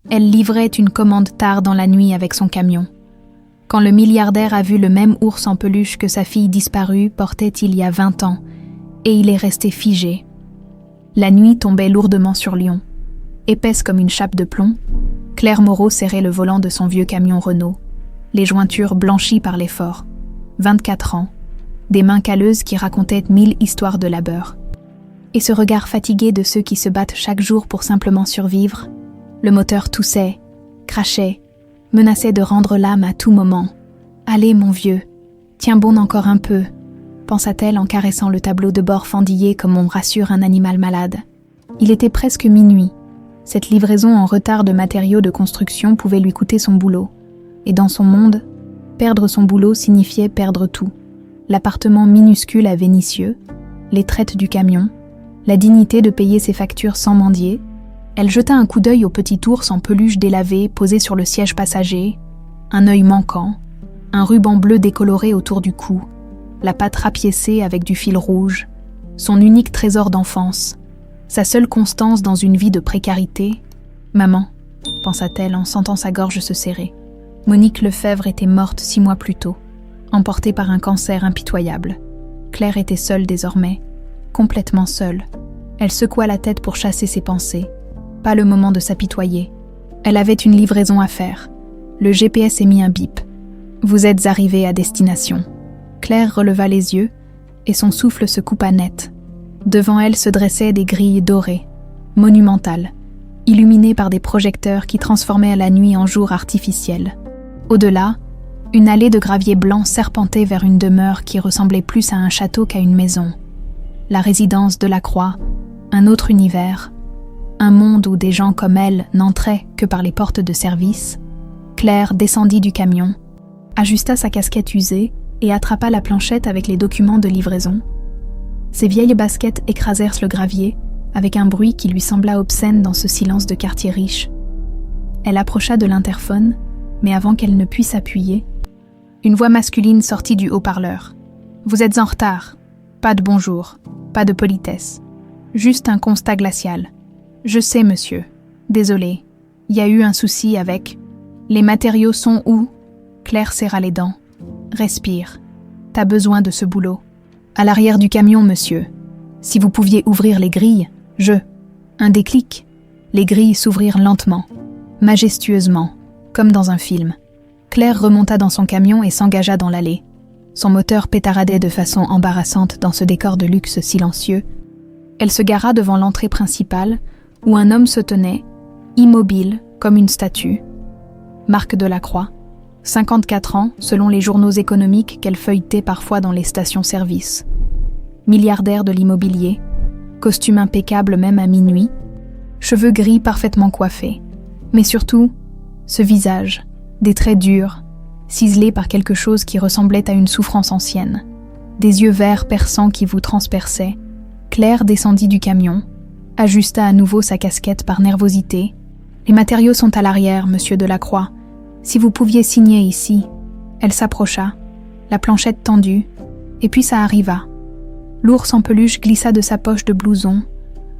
Elle livrait une commande tard dans la nuit avec son camion. Quand le milliardaire a vu le même ours en peluche que sa fille disparue portait il y a 20 ans, et il est resté figé. La nuit tombait lourdement sur Lyon. Épaisse comme une chape de plomb, Claire Moreau serrait le volant de son vieux camion Renault, les jointures blanchies par l'effort. 24 ans, des mains calleuses qui racontaient 1000 histoires de labeur. Et ce regard fatigué de ceux qui se battent chaque jour pour simplement survivre. Le moteur toussait, crachait, menaçait de rendre l'âme à tout moment. « Allez, mon vieux, tiens bon encore un peu », pensa-t-elle en caressant le tableau de bord fendillé comme on rassure un animal malade. Il était presque minuit. Cette livraison en retard de matériaux de construction pouvait lui coûter son boulot. Et dans son monde, perdre son boulot signifiait perdre tout. L'appartement minuscule à Vénissieux, les traites du camion, la dignité de payer ses factures sans mendier. Elle jeta un coup d'œil au petit ours en peluche délavé posé sur le siège passager, un œil manquant, un ruban bleu décoloré autour du cou, la patte rapiécée avec du fil rouge, son unique trésor d'enfance, sa seule constance dans une vie de précarité. « Maman », pensa-t-elle en sentant sa gorge se serrer. Monique Lefebvre était morte 6 mois plus tôt, emportée par un cancer impitoyable. Claire était seule désormais, complètement seule. Elle secoua la tête pour chasser ses pensées. Pas le moment de s'apitoyer. Elle avait une livraison à faire. Le GPS émit un bip. « Vous êtes arrivés à destination ». Claire releva les yeux et son souffle se coupa net. Devant elle se dressaient des grilles dorées, monumentales, illuminées par des projecteurs qui transformaient la nuit en jour artificiel. Au-delà, une allée de gravier blanc serpentait vers une demeure qui ressemblait plus à un château qu'à une maison. La résidence de la Croix, un autre univers, un monde où des gens comme elle n'entraient que par les portes de service. Claire descendit du camion, ajusta sa casquette usée et attrapa la planchette avec les documents de livraison. Ses vieilles baskets écrasèrent le gravier, avec un bruit qui lui sembla obscène dans ce silence de quartier riche. Elle approcha de l'interphone, mais avant qu'elle ne puisse appuyer, une voix masculine sortit du haut-parleur. « Vous êtes en retard. Pas de bonjour, pas de politesse. Juste un constat glacial. Je sais, monsieur. Désolé. Il y a eu un souci avec... Les matériaux sont où ?» Claire serra les dents. « Respire. T'as besoin de ce boulot. À l'arrière du camion, monsieur. Si vous pouviez ouvrir les grilles, Un déclic. Les grilles s'ouvrirent lentement, majestueusement, comme dans un film. Claire remonta dans son camion et s'engagea dans l'allée. Son moteur pétaradait de façon embarrassante dans ce décor de luxe silencieux. Elle se gara devant l'entrée principale, où un homme se tenait, immobile comme une statue. Marc Delacroix, 54 ans selon les journaux économiques qu'elle feuilletait parfois dans les stations-service. Milliardaire de l'immobilier, costume impeccable même à minuit, cheveux gris parfaitement coiffés, mais surtout, ce visage, des traits durs, ciselés par quelque chose qui ressemblait à une souffrance ancienne, des yeux verts perçants qui vous transperçaient. Claire descendit du camion, ajusta à nouveau sa casquette par nervosité. « Les matériaux sont à l'arrière, monsieur Delacroix. Si vous pouviez signer ici. » Elle s'approcha, la planchette tendue, et puis ça arriva. L'ours en peluche glissa de sa poche de blouson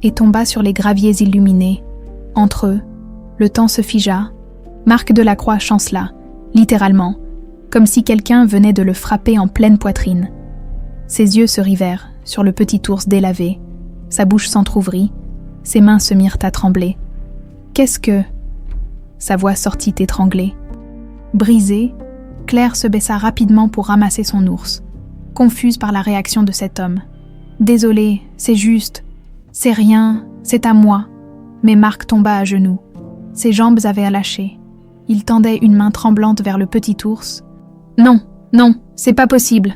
et tomba sur les graviers illuminés. Entre eux, le temps se figea. Marc Delacroix chancela, littéralement, comme si quelqu'un venait de le frapper en pleine poitrine. Ses yeux se rivèrent sur le petit ours délavé, sa bouche s'entr'ouvrit, ses mains se mirent à trembler. « Qu'est-ce que... » Sa voix sortit étranglée. Brisée, Claire se baissa rapidement pour ramasser son ours, confuse par la réaction de cet homme. « Désolée, c'est juste. C'est rien, c'est à moi. » Mais Marc tomba à genoux. Ses jambes avaient lâché. Il tendait une main tremblante vers le petit ours. « Non, non, c'est pas possible !»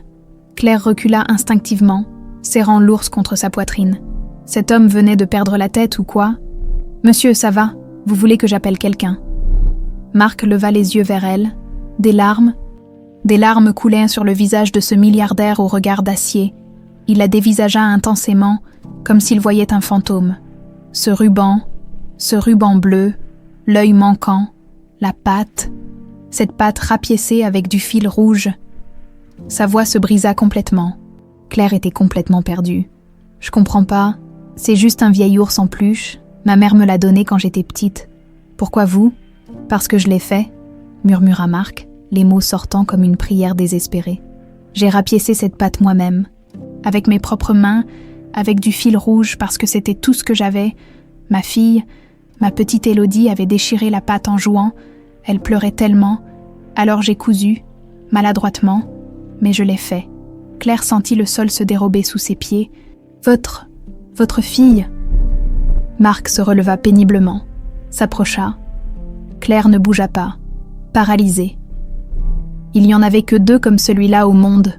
Claire recula instinctivement, serrant l'ours contre sa poitrine. Cet homme venait de perdre la tête ou quoi ? « Monsieur, ça va ? Vous voulez que j'appelle quelqu'un ?» Marc leva les yeux vers elle. Des larmes coulaient sur le visage de ce milliardaire au regard d'acier. Il la dévisagea intensément, comme s'il voyait un fantôme. Ce ruban bleu, l'œil manquant, la patte, cette patte rapiécée avec du fil rouge. Sa voix se brisa complètement. Claire était complètement perdue. « Je comprends pas, c'est juste un vieil ours en peluche. Ma mère me l'a donné quand j'étais petite. Pourquoi vous ? Parce que je l'ai fait, murmura Marc, les mots sortant comme une prière désespérée. J'ai rapiécé cette pâte moi-même, avec mes propres mains, avec du fil rouge parce que c'était tout ce que j'avais. Ma fille, ma petite Élodie avait déchiré la pâte en jouant, elle pleurait tellement, alors j'ai cousu, maladroitement, mais je l'ai fait. Claire sentit le sol se dérober sous ses pieds. Votre fille !» Marc se releva péniblement, s'approcha. Claire ne bougea pas, paralysée. « Il n'y en avait que 2 comme celui-là au monde »,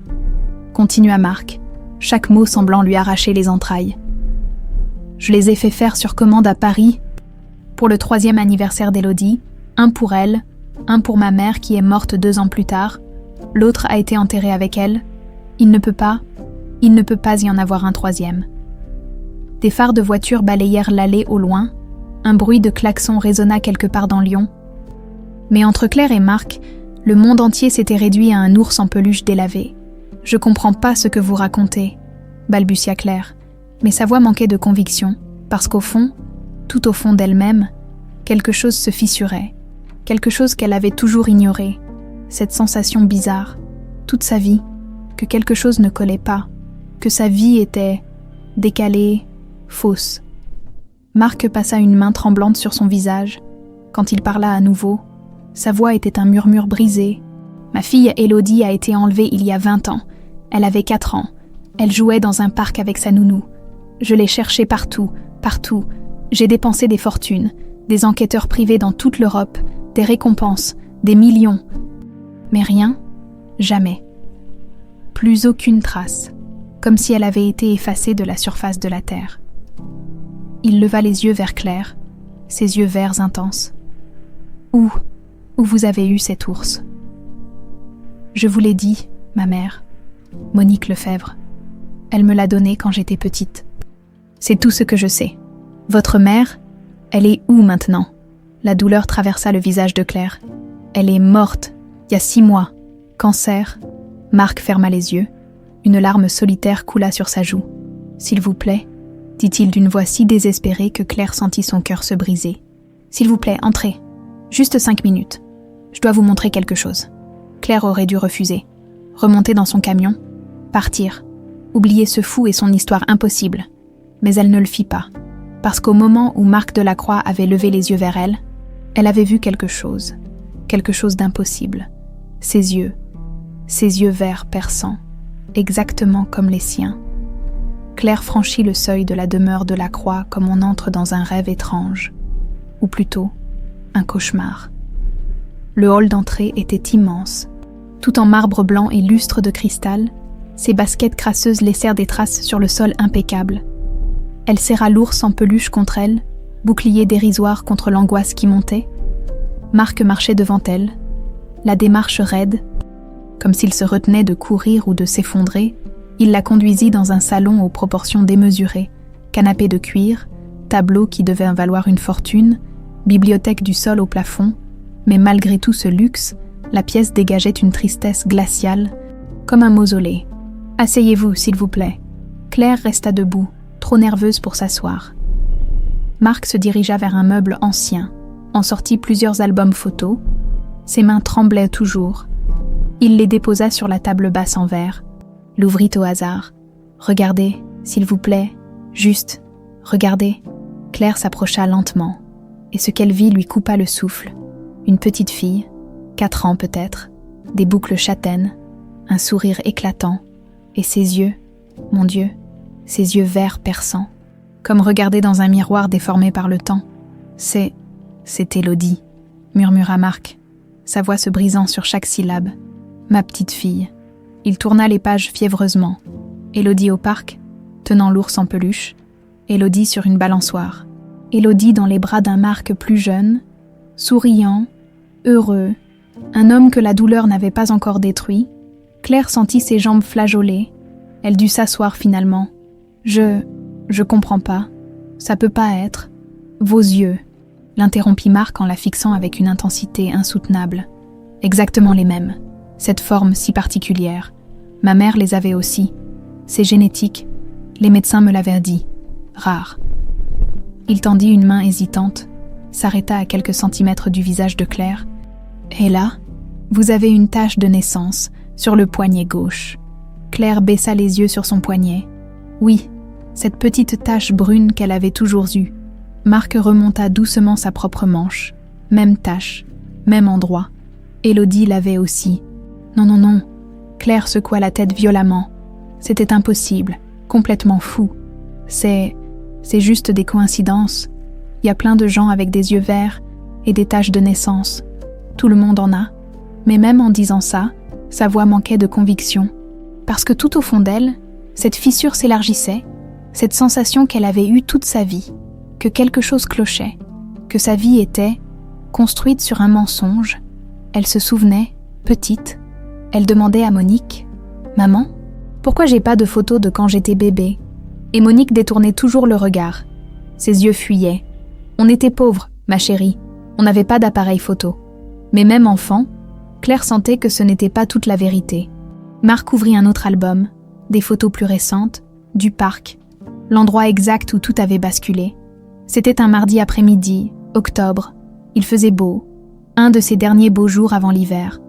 continua Marc, chaque mot semblant lui arracher les entrailles. « Je les ai fait faire sur commande à Paris, pour le 3e anniversaire d'Élodie, un pour elle, un pour ma mère qui est morte 2 ans plus tard, l'autre a été enterré avec elle. Il ne peut pas y en avoir un 3e. » Des phares de voiture balayèrent l'allée au loin, un bruit de klaxon résonna quelque part dans Lyon. Mais entre Claire et Marc, le monde entier s'était réduit à un ours en peluche délavé. « Je comprends pas ce que vous racontez », balbutia Claire, mais sa voix manquait de conviction, parce qu'au fond, tout au fond d'elle-même, quelque chose se fissurait, quelque chose qu'elle avait toujours ignoré, cette sensation bizarre, toute sa vie, que quelque chose ne collait pas, que sa vie était décalée, fausse. Marc passa une main tremblante sur son visage. Quand il parla à nouveau, sa voix était un murmure brisé. « Ma fille Élodie a été enlevée il y a 20 ans. Elle avait 4 ans. Elle jouait dans un parc avec sa nounou. Je l'ai cherchée partout, partout. J'ai dépensé des fortunes, des enquêteurs privés dans toute l'Europe, des récompenses, des millions. Mais rien, jamais. Plus aucune trace, comme si elle avait été effacée de la surface de la terre. » Il leva les yeux vers Claire, ses yeux verts intenses. « Où vous avez eu cet ours ?»« Je vous l'ai dit, ma mère, Monique Lefebvre. Elle me l'a donné quand j'étais petite. C'est tout ce que je sais. Votre mère, elle est où maintenant ?» La douleur traversa le visage de Claire. « Elle est morte, il y a 6 mois. Cancer. » Marc ferma les yeux. Une larme solitaire coula sur sa joue. « S'il vous plaît, » dit-il d'une voix si désespérée que Claire sentit son cœur se briser. « S'il vous plaît, entrez. Juste 5 minutes. Je dois vous montrer quelque chose. » Claire aurait dû refuser. Remonter dans son camion. Partir. Oublier ce fou et son histoire impossible. Mais elle ne le fit pas. Parce qu'au moment où Marc Delacroix avait levé les yeux vers elle, elle avait vu quelque chose d'impossible. Ses yeux verts perçants, exactement comme les siens. Claire franchit le seuil de la demeure Delacroix comme on entre dans un rêve étrange, ou plutôt, un cauchemar. Le hall d'entrée était immense. Tout en marbre blanc et lustre de cristal, ses baskets crasseuses laissèrent des traces sur le sol impeccable. Elle serra l'ours en peluche contre elle, bouclier dérisoire contre l'angoisse qui montait. Marc marchait devant elle, la démarche raide, comme s'il se retenait de courir ou de s'effondrer. Il la conduisit dans un salon aux proportions démesurées, canapé de cuir, tableau qui devait valoir une fortune, bibliothèque du sol au plafond, mais malgré tout ce luxe, la pièce dégageait une tristesse glaciale, comme un mausolée. « Asseyez-vous, s'il vous plaît. » Claire resta debout, trop nerveuse pour s'asseoir. Marc se dirigea vers un meuble ancien, en sortit plusieurs albums photos. Ses mains tremblaient toujours. Il les déposa sur la table basse en verre, l'ouvrit au hasard. « Regardez, s'il vous plaît, juste, regardez. » Claire s'approcha lentement, et ce qu'elle vit lui coupa le souffle. Une petite fille, 4 ans peut-être, des boucles châtaines, un sourire éclatant, et ses yeux, mon Dieu, ses yeux verts perçants, comme regardés dans un miroir déformé par le temps. « C'est Élodie », murmura Marc, sa voix se brisant sur chaque syllabe. « Ma petite fille. » Il tourna les pages fiévreusement. Élodie au parc, tenant l'ours en peluche. Élodie sur une balançoire. Élodie dans les bras d'un Marc plus jeune, souriant, heureux, un homme que la douleur n'avait pas encore détruit. Claire sentit ses jambes flageoler. Elle dut s'asseoir finalement. « Je comprends pas. Ça peut pas être. Vos yeux. » L'interrompit Marc en la fixant avec une intensité insoutenable. Exactement les mêmes. Cette forme si particulière. Ma mère les avait aussi. C'est génétique. Les médecins me l'avaient dit. Rare. Il tendit une main hésitante. « s'arrêta à quelques centimètres du visage de Claire. Et là, vous avez une tache de naissance sur le poignet gauche. Claire baissa les yeux sur son poignet. Oui, cette petite tache brune qu'elle avait toujours eue. Marc remonta doucement sa propre manche. Même tache, même endroit. Élodie l'avait aussi. Non, non, non. Claire secoua la tête violemment. C'était impossible, complètement fou. C'est juste des coïncidences. Il y a plein de gens avec des yeux verts et des taches de naissance. Tout le monde en a. Mais même en disant ça, sa voix manquait de conviction. Parce que tout au fond d'elle, cette fissure s'élargissait, cette sensation qu'elle avait eue toute sa vie, que quelque chose clochait, que sa vie était construite sur un mensonge. Elle se souvenait, petite. Elle demandait à Monique, « Maman, pourquoi j'ai pas de photos de quand j'étais bébé ?» Et Monique détournait toujours le regard. Ses yeux fuyaient. On était pauvres, ma chérie. On n'avait pas d'appareil photo. Mais même enfant, Claire sentait que ce n'était pas toute la vérité. Marc ouvrit un autre album, des photos plus récentes, du parc, l'endroit exact où tout avait basculé. C'était un mardi après-midi, octobre. Il faisait beau, un de ces derniers beaux jours avant l'hiver.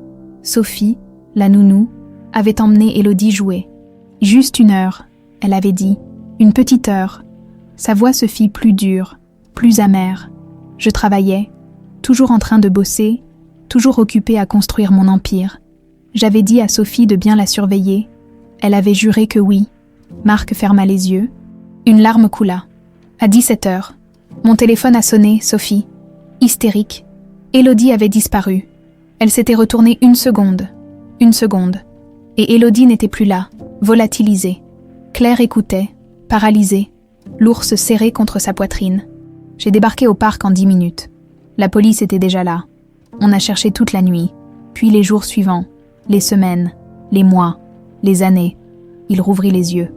Sophie, la nounou, avait emmené Élodie jouer. Juste 1 heure, elle avait dit, une petite heure. Sa voix se fit plus dure, plus amère. Je travaillais, toujours en train de bosser, toujours occupée à construire mon empire. J'avais dit à Sophie de bien la surveiller. Elle avait juré que oui. Marc ferma les yeux. Une larme coula. À 17 heures, mon téléphone a sonné, Sophie. Hystérique. Élodie avait disparu. Elle s'était retournée 1 seconde. 1 seconde. Et Élodie n'était plus là, volatilisée. Claire écoutait, paralysée, l'ours serré contre sa poitrine. J'ai débarqué au parc en 10 minutes. La police était déjà là. On a cherché toute la nuit, puis les jours suivants, les semaines, les mois, les années. Il rouvrit les yeux,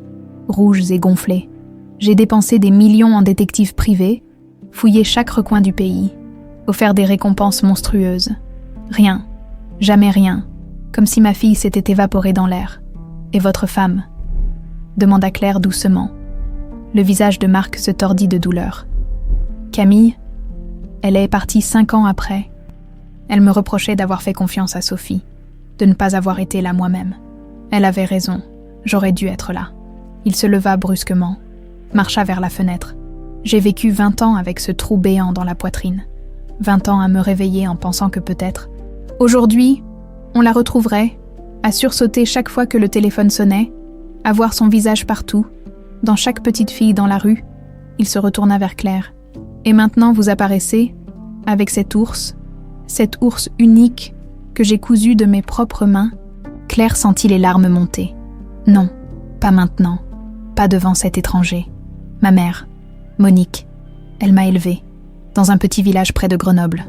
rouges et gonflés. J'ai dépensé des millions en détectives privés, fouillé chaque recoin du pays, offert des récompenses monstrueuses. Rien, jamais rien, comme si ma fille s'était évaporée dans l'air. « Et votre femme ?» demanda Claire doucement. Le visage de Marc se tordit de douleur. « Camille, elle est partie 5 ans après. Elle me reprochait d'avoir fait confiance à Sophie, de ne pas avoir été là moi-même. Elle avait raison, j'aurais dû être là. » Il se leva brusquement, marcha vers la fenêtre. J'ai vécu 20 ans avec ce trou béant dans la poitrine. 20 ans à me réveiller en pensant que peut-être, aujourd'hui, on la retrouverait, à sursauter chaque fois que le téléphone sonnait, à voir son visage partout, dans chaque petite fille dans la rue. Il se retourna vers Claire. Et maintenant vous apparaissez, avec cet ours unique que j'ai cousu de mes propres mains. Claire sentit les larmes monter. Non, pas maintenant, pas devant cet étranger. Ma mère, Monique, elle m'a élevée, dans un petit village près de Grenoble.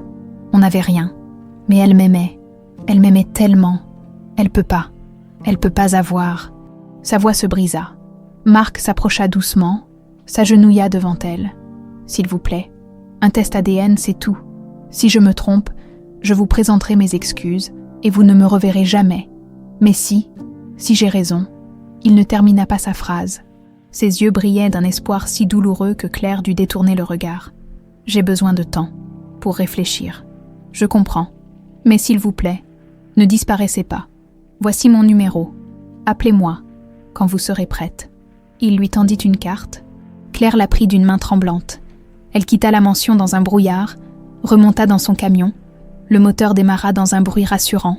On n'avait rien, mais elle m'aimait tellement. Elle peut pas avoir. Sa voix se brisa. Marc s'approcha doucement, s'agenouilla devant elle. S'il vous plaît, un test ADN, c'est tout. Si je me trompe, je vous présenterai mes excuses et vous ne me reverrez jamais. Mais si j'ai raison, il ne termina pas sa phrase. Ses yeux brillaient d'un espoir si douloureux que Claire dut détourner le regard. J'ai besoin de temps pour réfléchir. Je comprends. Mais s'il vous plaît, ne disparaissez pas. Voici mon numéro. Appelez-moi quand vous serez prête. Il lui tendit une carte. Claire la prit d'une main tremblante. Elle quitta la mention dans un brouillard, remonta dans son camion. Le moteur démarra dans un bruit rassurant,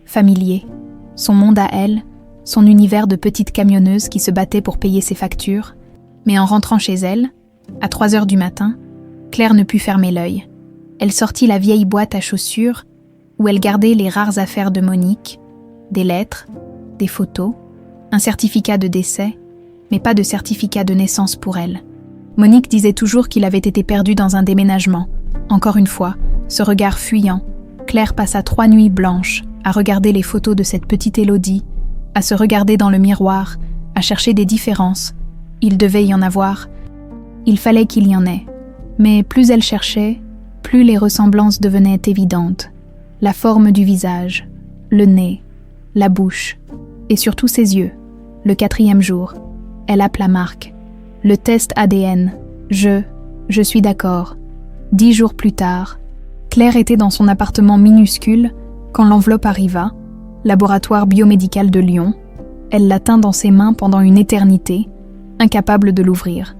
familier. Son monde à elle, son univers de petite camionneuse qui se battait pour payer ses factures. Mais en rentrant chez elle, à 3 heures du matin, Claire ne put fermer l'œil. Elle sortit la vieille boîte à chaussures où elle gardait les rares affaires de Monique, des lettres, des photos, un certificat de décès, mais pas de certificat de naissance pour elle. Monique disait toujours qu'il avait été perdu dans un déménagement. Encore une fois, ce regard fuyant, Claire passa 3 nuits blanches à regarder les photos de cette petite Élodie, à se regarder dans le miroir, à chercher des différences. Il devait y en avoir. Il fallait qu'il y en ait. Mais plus elle cherchait, plus les ressemblances devenaient évidentes. La forme du visage, le nez, la bouche, et surtout ses yeux. Le 4e jour, elle appela Marc. Le test ADN, je suis d'accord. 10 jours plus tard, Claire était dans son appartement minuscule quand l'enveloppe arriva, laboratoire biomédical de Lyon. Elle la tint dans ses mains pendant une éternité, incapable de l'ouvrir.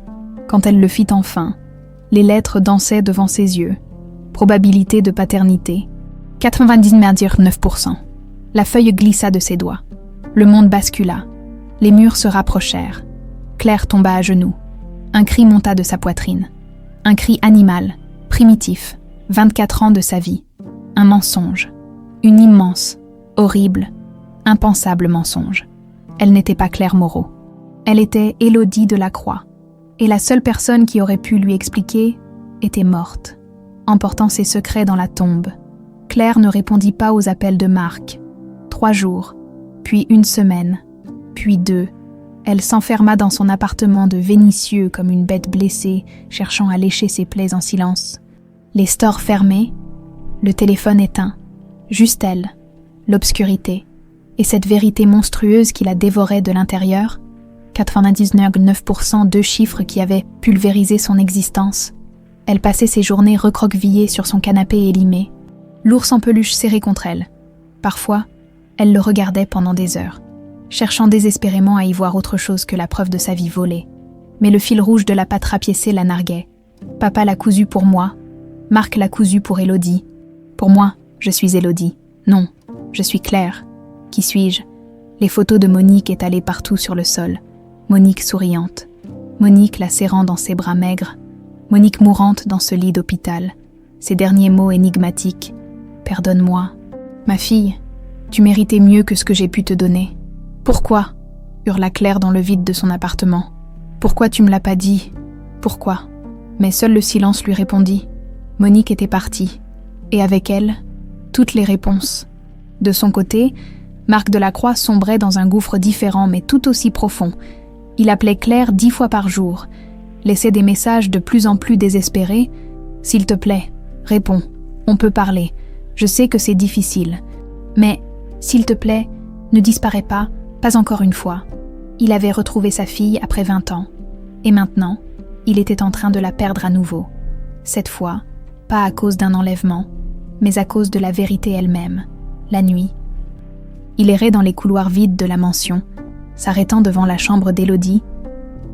Quand elle le fit enfin, les lettres dansaient devant ses yeux. Probabilité de paternité, 99%. La feuille glissa de ses doigts. Le monde bascula. Les murs se rapprochèrent. Claire tomba à genoux. Un cri monta de sa poitrine. Un cri animal, primitif, 24 ans de sa vie. Un mensonge. Une immense, horrible, impensable mensonge. Elle n'était pas Claire Moreau. Elle était Élodie Delacroix. Et la seule personne qui aurait pu lui expliquer était morte, emportant ses secrets dans la tombe. Claire ne répondit pas aux appels de Marc. 3 jours, puis 1 semaine, puis 2. Elle s'enferma dans son appartement de Vénissieux comme une bête blessée, cherchant à lécher ses plaies en silence. Les stores fermés, le téléphone éteint. Juste elle, l'obscurité, et cette vérité monstrueuse qui la dévorait de l'intérieur. 99% 2 chiffres qui avaient pulvérisé son existence. Elle passait ses journées recroquevillée sur son canapé élimé, l'ours en peluche serré contre elle. Parfois, elle le regardait pendant des heures, cherchant désespérément à y voir autre chose que la preuve de sa vie volée. Mais le fil rouge de la pâte rapiécée la narguait. Papa l'a cousu pour moi, Marc l'a cousu pour Élodie. Pour moi, je suis Élodie. Non, je suis Claire. Qui suis-je? Les photos de Monique étalées partout sur le sol. Monique souriante. Monique la serrant dans ses bras maigres. Monique mourante dans ce lit d'hôpital. Ses derniers mots énigmatiques. Pardonne-moi. Ma fille, tu méritais mieux que ce que j'ai pu te donner. Pourquoi? Hurla Claire dans le vide de son appartement. Pourquoi tu me l'as pas dit? Pourquoi? Mais seul le silence lui répondit. Monique était partie. Et avec elle, toutes les réponses. De son côté, Marc Delacroix sombrait dans un gouffre différent mais tout aussi profond. Il appelait Claire 10 fois par jour, laissait des messages de plus en plus désespérés. « S'il te plaît, réponds, on peut parler. Je sais que c'est difficile. Mais, s'il te plaît, ne disparais pas encore une fois. » Il avait retrouvé sa fille après 20 ans. Et maintenant, il était en train de la perdre à nouveau. Cette fois, pas à cause d'un enlèvement, mais à cause de la vérité elle-même, la nuit. Il errait dans les couloirs vides de la mansion, s'arrêtant devant la chambre d'Élodie,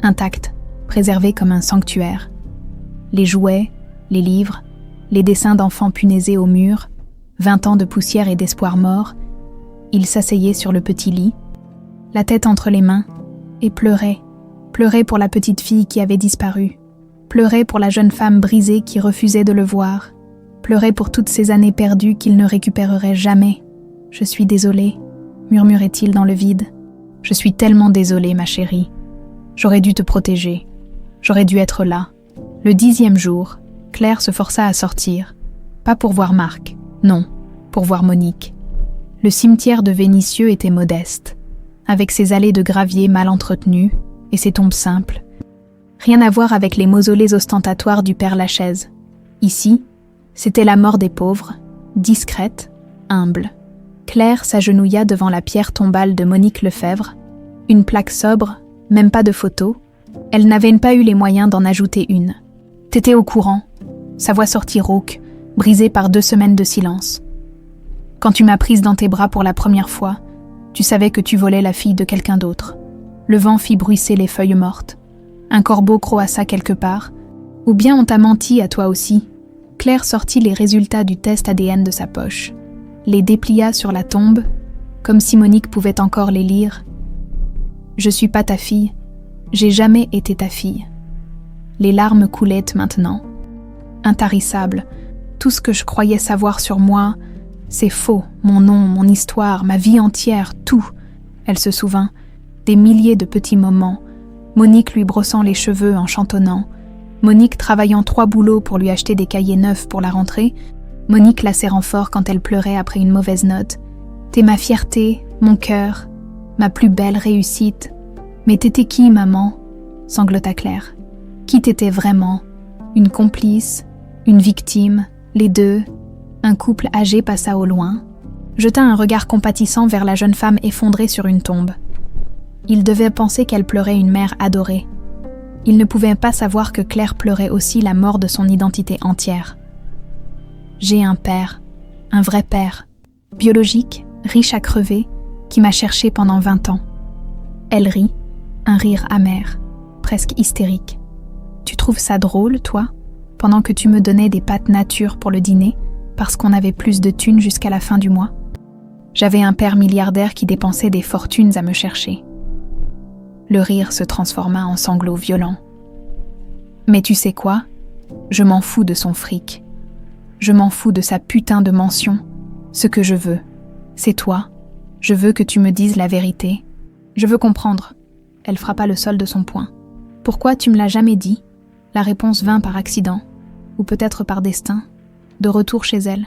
intacte, préservée comme un sanctuaire. Les jouets, les livres, les dessins d'enfants punaisés au mur, 20 ans de poussière et d'espoir mort. Il s'asseyait sur le petit lit, la tête entre les mains, et pleurait pour la petite fille qui avait disparu, pleurait pour la jeune femme brisée qui refusait de le voir, pleurait pour toutes ces années perdues qu'il ne récupérerait jamais. « Je suis désolé », murmurait-il dans le vide. « Je suis tellement désolé, ma chérie. J'aurais dû te protéger. J'aurais dû être là. » Le 10e jour, Claire se força à sortir. Pas pour voir Marc, non, pour voir Monique. Le cimetière de Vénissieux était modeste, avec ses allées de gravier mal entretenues et ses tombes simples. Rien à voir avec les mausolées ostentatoires du Père Lachaise. Ici, c'était la mort des pauvres, discrète, humble. Claire s'agenouilla devant la pierre tombale de Monique Lefebvre, une plaque sobre, même pas de photo. Elle n'avait pas eu les moyens d'en ajouter une. « T'étais au courant ?» Sa voix sortit rauque, brisée par 2 semaines de silence. « Quand tu m'as prise dans tes bras pour la première fois, tu savais que tu volais la fille de quelqu'un d'autre. Le vent fit bruisser les feuilles mortes. Un corbeau croassa quelque part. Ou bien on t'a menti à toi aussi. » Claire sortit les résultats du test ADN de sa poche, les déplia sur la tombe, comme si Monique pouvait encore les lire. « Je suis pas ta fille. J'ai jamais été ta fille. » Les larmes coulaient maintenant. Intarissable, tout ce que je croyais savoir sur moi, c'est faux, mon nom, mon histoire, ma vie entière, tout. Elle se souvint, des milliers de petits moments, Monique lui brossant les cheveux en chantonnant, Monique travaillant 3 boulots pour lui acheter des cahiers neufs pour la rentrée, Monique la serrant fort quand elle pleurait après une mauvaise note. « T'es ma fierté, mon cœur, ma plus belle réussite. Mais t'étais qui, maman ?» sanglota Claire. « Qui t'étais vraiment? Une complice, une victime, les deux ?» Un couple âgé passa au loin, jeta un regard compatissant vers la jeune femme effondrée sur une tombe. Il devait penser qu'elle pleurait une mère adorée. Il ne pouvait pas savoir que Claire pleurait aussi la mort de son identité entière. J'ai un père, un vrai père, biologique, riche à crever, qui m'a cherché pendant 20 ans. Elle rit, un rire amer, presque hystérique. Tu trouves ça drôle, toi, pendant que tu me donnais des pâtes nature pour le dîner, parce qu'on avait plus de thunes jusqu'à la fin du mois? J'avais un père milliardaire qui dépensait des fortunes à me chercher. Le rire se transforma en sanglots violents. Mais tu sais quoi? Je m'en fous de son fric. Je m'en fous de sa putain de mention. Ce que je veux, c'est toi. Je veux que tu me dises la vérité. Je veux comprendre. Elle frappa le sol de son poing. Pourquoi tu me l'as jamais dit? La réponse vint par accident, ou peut-être par destin. De retour chez elle,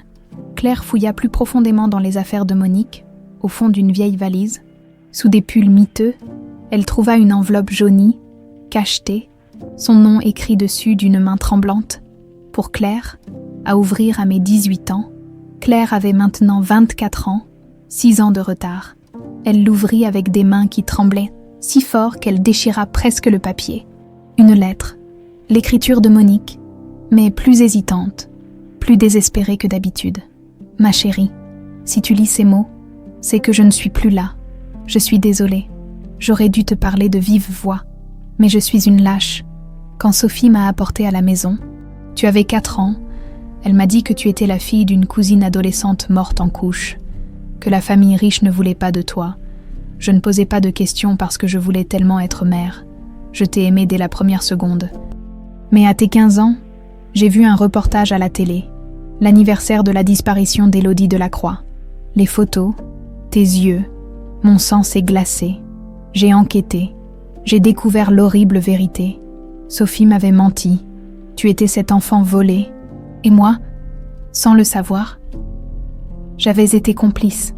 Claire fouilla plus profondément dans les affaires de Monique, au fond d'une vieille valise. Sous des pulls miteux, elle trouva une enveloppe jaunie, cachetée, son nom écrit dessus d'une main tremblante. Pour Claire, à ouvrir à mes 18 ans, Claire avait maintenant 24 ans, 6 ans de retard. Elle l'ouvrit avec des mains qui tremblaient, si fort qu'elle déchira presque le papier. Une lettre, l'écriture de Monique, mais plus hésitante, plus désespérée que d'habitude. Ma chérie, si tu lis ces mots, c'est que je ne suis plus là. Je suis désolée. J'aurais dû te parler de vive voix, mais je suis une lâche. Quand Sophie m'a apportée à la maison, tu avais 4 ans, elle m'a dit que tu étais la fille d'une cousine adolescente morte en couche, que la famille riche ne voulait pas de toi. Je ne posais pas de questions parce que je voulais tellement être mère. Je t'ai aimée dès la première seconde. Mais à tes 15 ans, j'ai vu un reportage à la télé, l'anniversaire de la disparition d'Élodie Delacroix. Les photos, tes yeux, mon sang s'est glacé. J'ai enquêté, j'ai découvert l'horrible vérité. Sophie m'avait menti, tu étais cet enfant volé, et moi, sans le savoir, j'avais été complice.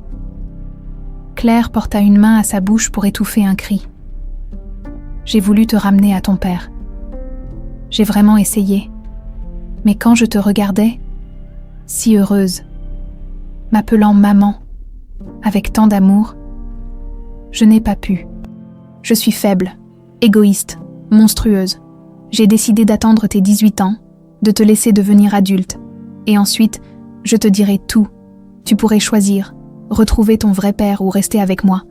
Claire porta une main à sa bouche pour étouffer un cri. J'ai voulu te ramener à ton père. J'ai vraiment essayé. Mais quand je te regardais, si heureuse, m'appelant maman, avec tant d'amour, je n'ai pas pu. Je suis faible, égoïste, monstrueuse. J'ai décidé d'attendre tes 18 ans, de te laisser devenir adulte. Et ensuite, je te dirai tout. Tu pourrais choisir, retrouver ton vrai père ou rester avec moi.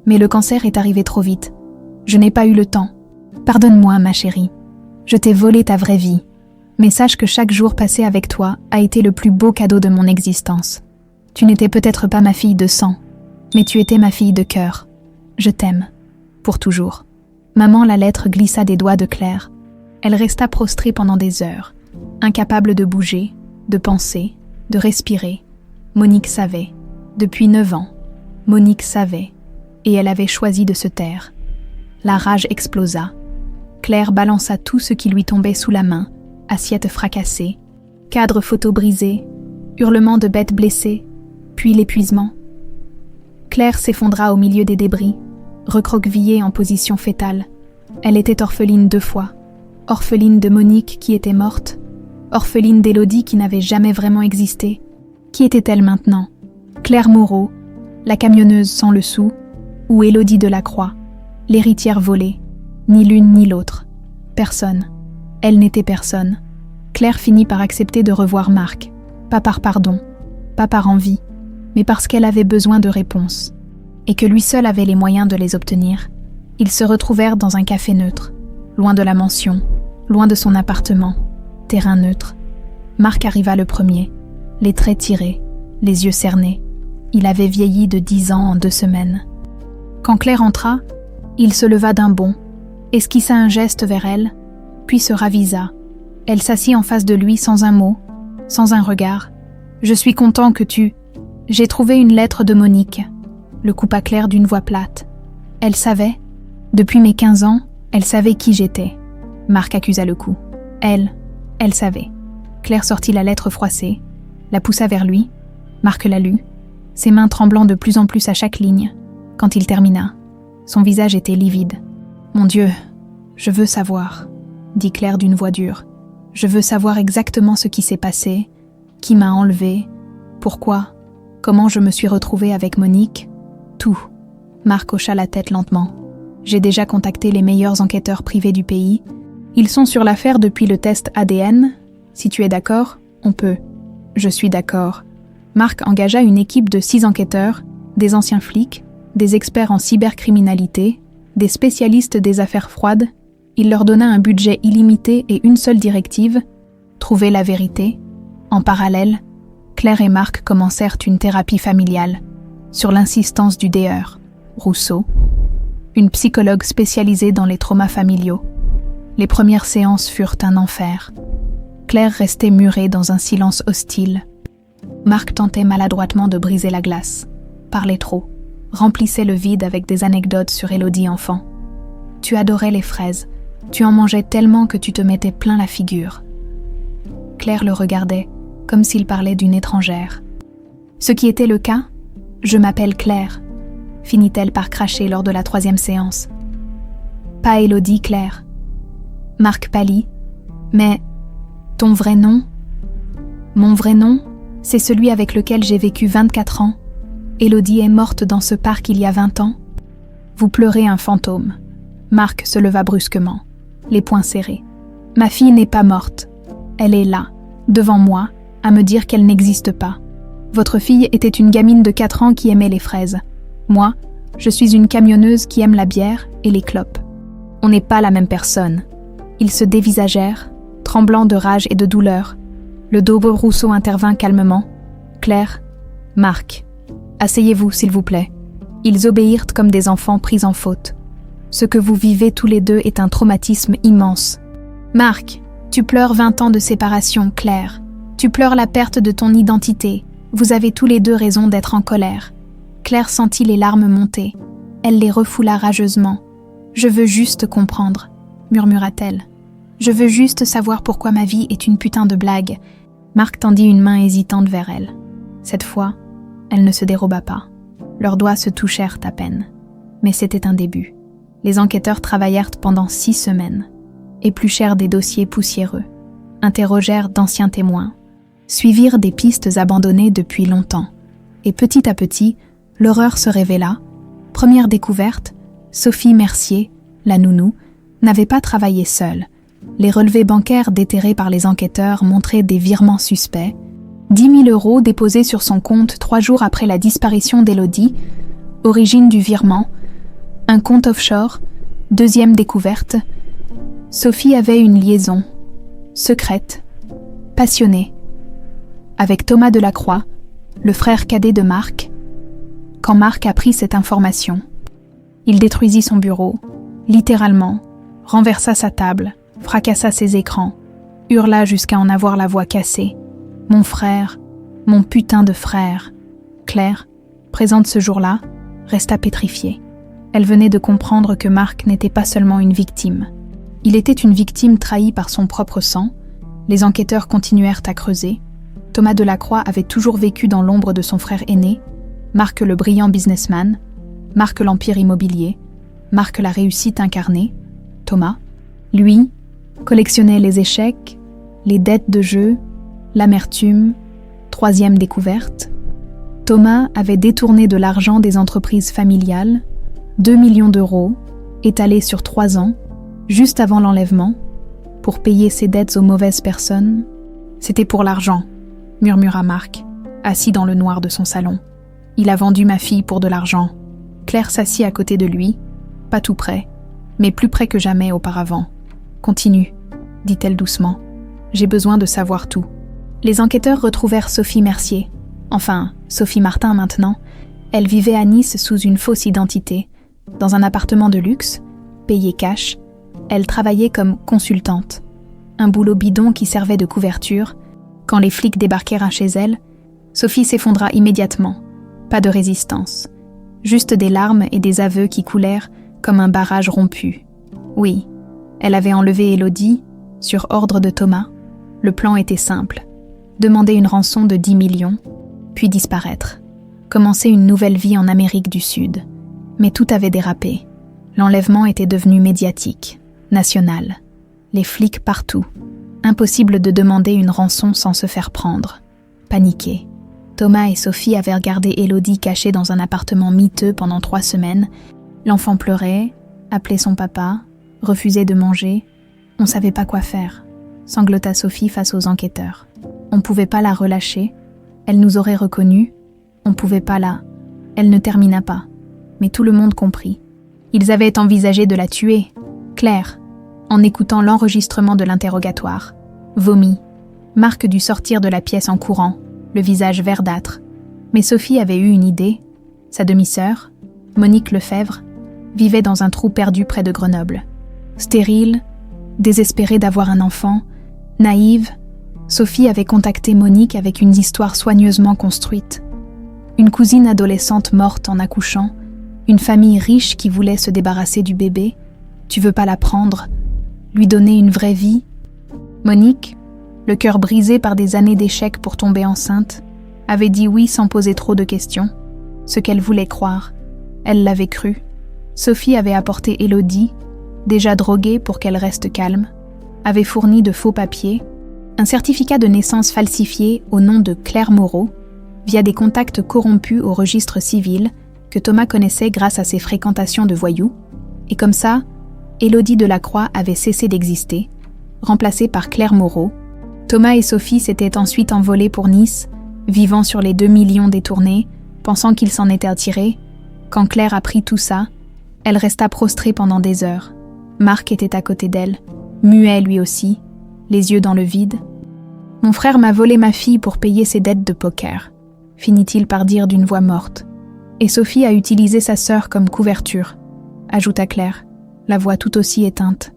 Mais le cancer est arrivé trop vite. Je n'ai pas eu le temps. Pardonne-moi, ma chérie. Je t'ai volé ta vraie vie. Mais sache que chaque jour passé avec toi a été le plus beau cadeau de mon existence. Tu n'étais peut-être pas ma fille de sang, mais tu étais ma fille de cœur. Je t'aime. Pour toujours. Maman, la lettre glissa des doigts de Claire. Elle resta prostrée pendant des heures, incapable de bouger, de penser, de respirer. Monique savait. Depuis 9 ans, Monique savait, et elle avait choisi de se taire. La rage explosa. Claire balança tout ce qui lui tombait sous la main, assiette fracassée, cadre photo brisé, hurlements de bêtes blessées, puis l'épuisement. Claire s'effondra au milieu des débris, recroquevillée en position fétale. Elle était orpheline 2 fois. Orpheline de Monique qui était morte, orpheline d'Élodie qui n'avait jamais vraiment existé. Qui était-elle maintenant? Claire Moreau, la camionneuse sans le sou, ou Élodie Delacroix, l'héritière volée? Ni l'une ni l'autre. Personne. Elle n'était personne. Claire finit par accepter de revoir Marc, pas par pardon, pas par envie, mais parce qu'elle avait besoin de réponses, et que lui seul avait les moyens de les obtenir. Ils se retrouvèrent dans un café neutre, loin de la mansion, loin de son appartement, terrain neutre. Marc arriva le premier, les traits tirés, les yeux cernés. Il avait vieilli de 10 ans en 2 semaines. Quand Claire entra, il se leva d'un bond, esquissa un geste vers elle, puis se ravisa. Elle s'assit en face de lui sans un mot, sans un regard. « Je suis content que tu... » « J'ai trouvé une lettre de Monique. » Le coupa Claire d'une voix plate. Elle savait. Depuis mes 15 ans, elle savait qui j'étais. Marc accusa le coup. Elle savait. Claire sortit la lettre froissée, la poussa vers lui. Marc la lut, ses mains tremblant de plus en plus à chaque ligne. Quand il termina, son visage était livide. « Mon Dieu, je veux savoir, » dit Claire d'une voix dure. « Je veux savoir exactement ce qui s'est passé, qui m'a enlevée, pourquoi, comment je me suis retrouvée avec Monique, tout. » Marc hocha la tête lentement. « J'ai déjà contacté les meilleurs enquêteurs privés du pays, Ils sont sur l'affaire depuis le test ADN. Si tu es d'accord, on peut. Je suis d'accord. Mark engagea une équipe de 6 enquêteurs, des anciens flics, des experts en cybercriminalité, des spécialistes des affaires froides. Il leur donna un budget illimité et une seule directive, trouver la vérité. En parallèle, Claire et Mark commencèrent une thérapie familiale, sur l'insistance du DR, Rousseau, une psychologue spécialisée dans les traumas familiaux. Les premières séances furent un enfer. Claire restait murée dans un silence hostile. Mark tentait maladroitement de briser la glace, parlait trop, remplissait le vide avec des anecdotes sur Élodie enfant. Tu adorais les fraises, tu en mangeais tellement que tu te mettais plein la figure. Claire le regardait, comme s'il parlait d'une étrangère. Ce qui était le cas, je m'appelle Claire, finit-elle par cracher lors de la 3e séance. Pas Élodie, Claire. Mark pâlit. Mais ton vrai nom? Mon vrai nom, c'est celui avec lequel j'ai vécu 24 ans. Élodie est morte dans ce parc il y a 20 ans. Vous pleurez un fantôme. Mark se leva brusquement, les poings serrés. Ma fille n'est pas morte. Elle est là, devant moi, à me dire qu'elle n'existe pas. Votre fille était une gamine de 4 ans qui aimait les fraises. Moi, je suis une camionneuse qui aime la bière et les clopes. On n'est pas la même personne. Ils se dévisagèrent, tremblant de rage et de douleur. Le Dobre Rousseau intervint calmement. Claire, Mark, asseyez-vous s'il vous plaît. Ils obéirent comme des enfants pris en faute. Ce que vous vivez tous les deux est un traumatisme immense. Mark, tu pleures 20 ans de séparation, Claire. Tu pleures la perte de ton identité. Vous avez tous les deux raison d'être en colère. Claire sentit les larmes monter. Elle les refoula rageusement. « Je veux juste comprendre », murmura-t-elle. « Je veux juste savoir pourquoi ma vie est une putain de blague. » Mark tendit une main hésitante vers elle. Cette fois, elle ne se déroba pas. Leurs doigts se touchèrent à peine. Mais c'était un début. Les enquêteurs travaillèrent pendant 6 semaines. Épluchèrent des dossiers poussiéreux. Interrogèrent d'anciens témoins. Suivirent des pistes abandonnées depuis longtemps. Et petit à petit, l'horreur se révéla. Première découverte, Sophie Mercier, la nounou, n'avait pas travaillé seule. Les relevés bancaires déterrés par les enquêteurs montraient des virements suspects. 10 000 € déposés sur son compte 3 jours après la disparition d'Élodie. Origine du virement, un compte offshore. 2e découverte. Sophie avait une liaison, secrète, passionnée, avec Thomas Delacroix, le frère cadet de Mark. Quand Mark apprit cette information, il détruisit son bureau, littéralement, renversa sa table, fracassa ses écrans, hurla jusqu'à en avoir la voix cassée. « Mon frère, mon putain de frère !» Claire, présente ce jour-là, resta pétrifiée. Elle venait de comprendre que Mark n'était pas seulement une victime. Il était une victime trahie par son propre sang. Les enquêteurs continuèrent à creuser. Thomas Delacroix avait toujours vécu dans l'ombre de son frère aîné. Mark le brillant businessman, Mark l'empire immobilier, Mark la réussite incarnée. Thomas, lui, collectionnait les échecs, les dettes de jeu, l'amertume. 3e découverte. Thomas avait détourné de l'argent des entreprises familiales, 2 millions d'euros, étalés sur 3 ans, juste avant l'enlèvement, pour payer ses dettes aux mauvaises personnes. C'était pour l'argent, murmura Mark, assis dans le noir de son salon. Il a vendu ma fille pour de l'argent. Claire s'assit à côté de lui, pas tout près, mais plus près que jamais auparavant. Continue, dit-elle doucement. J'ai besoin de savoir tout. Les enquêteurs retrouvèrent Sophie Mercier. Enfin, Sophie Martin maintenant. Elle vivait à Nice sous une fausse identité. Dans un appartement de luxe, payé cash, elle travaillait comme consultante. Un boulot bidon qui servait de couverture. Quand les flics débarquèrent chez elle, Sophie s'effondra immédiatement. Pas de résistance. Juste des larmes et des aveux qui coulèrent comme un barrage rompu. Oui, elle avait enlevé Élodie, sur ordre de Thomas. Le plan était simple. Demander une rançon de 10 millions, puis disparaître. Commencer une nouvelle vie en Amérique du Sud. Mais tout avait dérapé. L'enlèvement était devenu médiatique, national. Les flics partout. Impossible de demander une rançon sans se faire prendre. Paniqués. Thomas et Sophie avaient regardé Élodie cachée dans un appartement miteux pendant 3 semaines. L'enfant pleurait, appelait son papa, refusait de manger. On savait pas quoi faire, sanglota Sophie face aux enquêteurs. On pouvait pas la relâcher, elle nous aurait reconnus, on pouvait pas la... Elle ne termina pas, mais tout le monde comprit. Ils avaient envisagé de la tuer, Claire, en écoutant l'enregistrement de l'interrogatoire. Vomi. Marc dut sortir de la pièce en courant, le visage verdâtre. Mais Sophie avait eu une idée. Sa demi-sœur, Monique Lefebvre, vivait dans un trou perdu près de Grenoble. Stérile, désespérée d'avoir un enfant, naïve, Sophie avait contacté Monique avec une histoire soigneusement construite. Une cousine adolescente morte en accouchant, une famille riche qui voulait se débarrasser du bébé. Tu veux pas la prendre, lui donner une vraie vie? Monique, le cœur brisé par des années d'échecs pour tomber enceinte, avait dit oui sans poser trop de questions. Ce qu'elle voulait croire, elle l'avait cru. Sophie avait apporté Élodie, déjà droguée pour qu'elle reste calme, avait fourni de faux papiers, un certificat de naissance falsifié au nom de Claire Moreau, via des contacts corrompus au registre civil que Thomas connaissait grâce à ses fréquentations de voyous, et comme ça, Élodie Delacroix avait cessé d'exister, remplacée par Claire Moreau. Thomas et Sophie s'étaient ensuite envolés pour Nice, vivant sur les 2 millions détournés, pensant qu'ils s'en étaient tirés. Quand Claire apprit tout ça, elle resta prostrée pendant des heures. Marc était à côté d'elle, muet lui aussi, les yeux dans le vide. « Mon frère m'a volé ma fille pour payer ses dettes de poker », finit-il par dire d'une voix morte. « Et Sophie a utilisé sa sœur comme couverture », ajouta Claire, la voix tout aussi éteinte.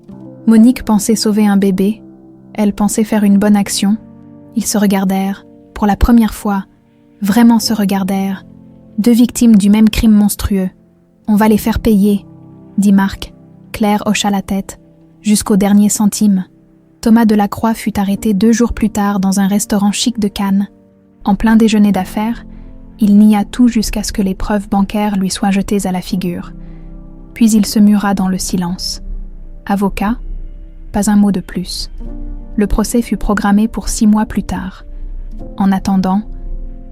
Monique pensait sauver un bébé, elle pensait faire une bonne action. Ils se regardèrent, pour la première fois, vraiment se regardèrent, 2 victimes du même crime monstrueux. « On va les faire payer », dit Marc. Claire hocha la tête, jusqu'au dernier centime. Thomas Delacroix fut arrêté 2 jours plus tard dans un restaurant chic de Cannes. En plein déjeuner d'affaires, il nia tout jusqu'à ce que les preuves bancaires lui soient jetées à la figure. Puis il se mura dans le silence. Avocat, pas un mot de plus. Le procès fut programmé pour 6 mois plus tard. En attendant,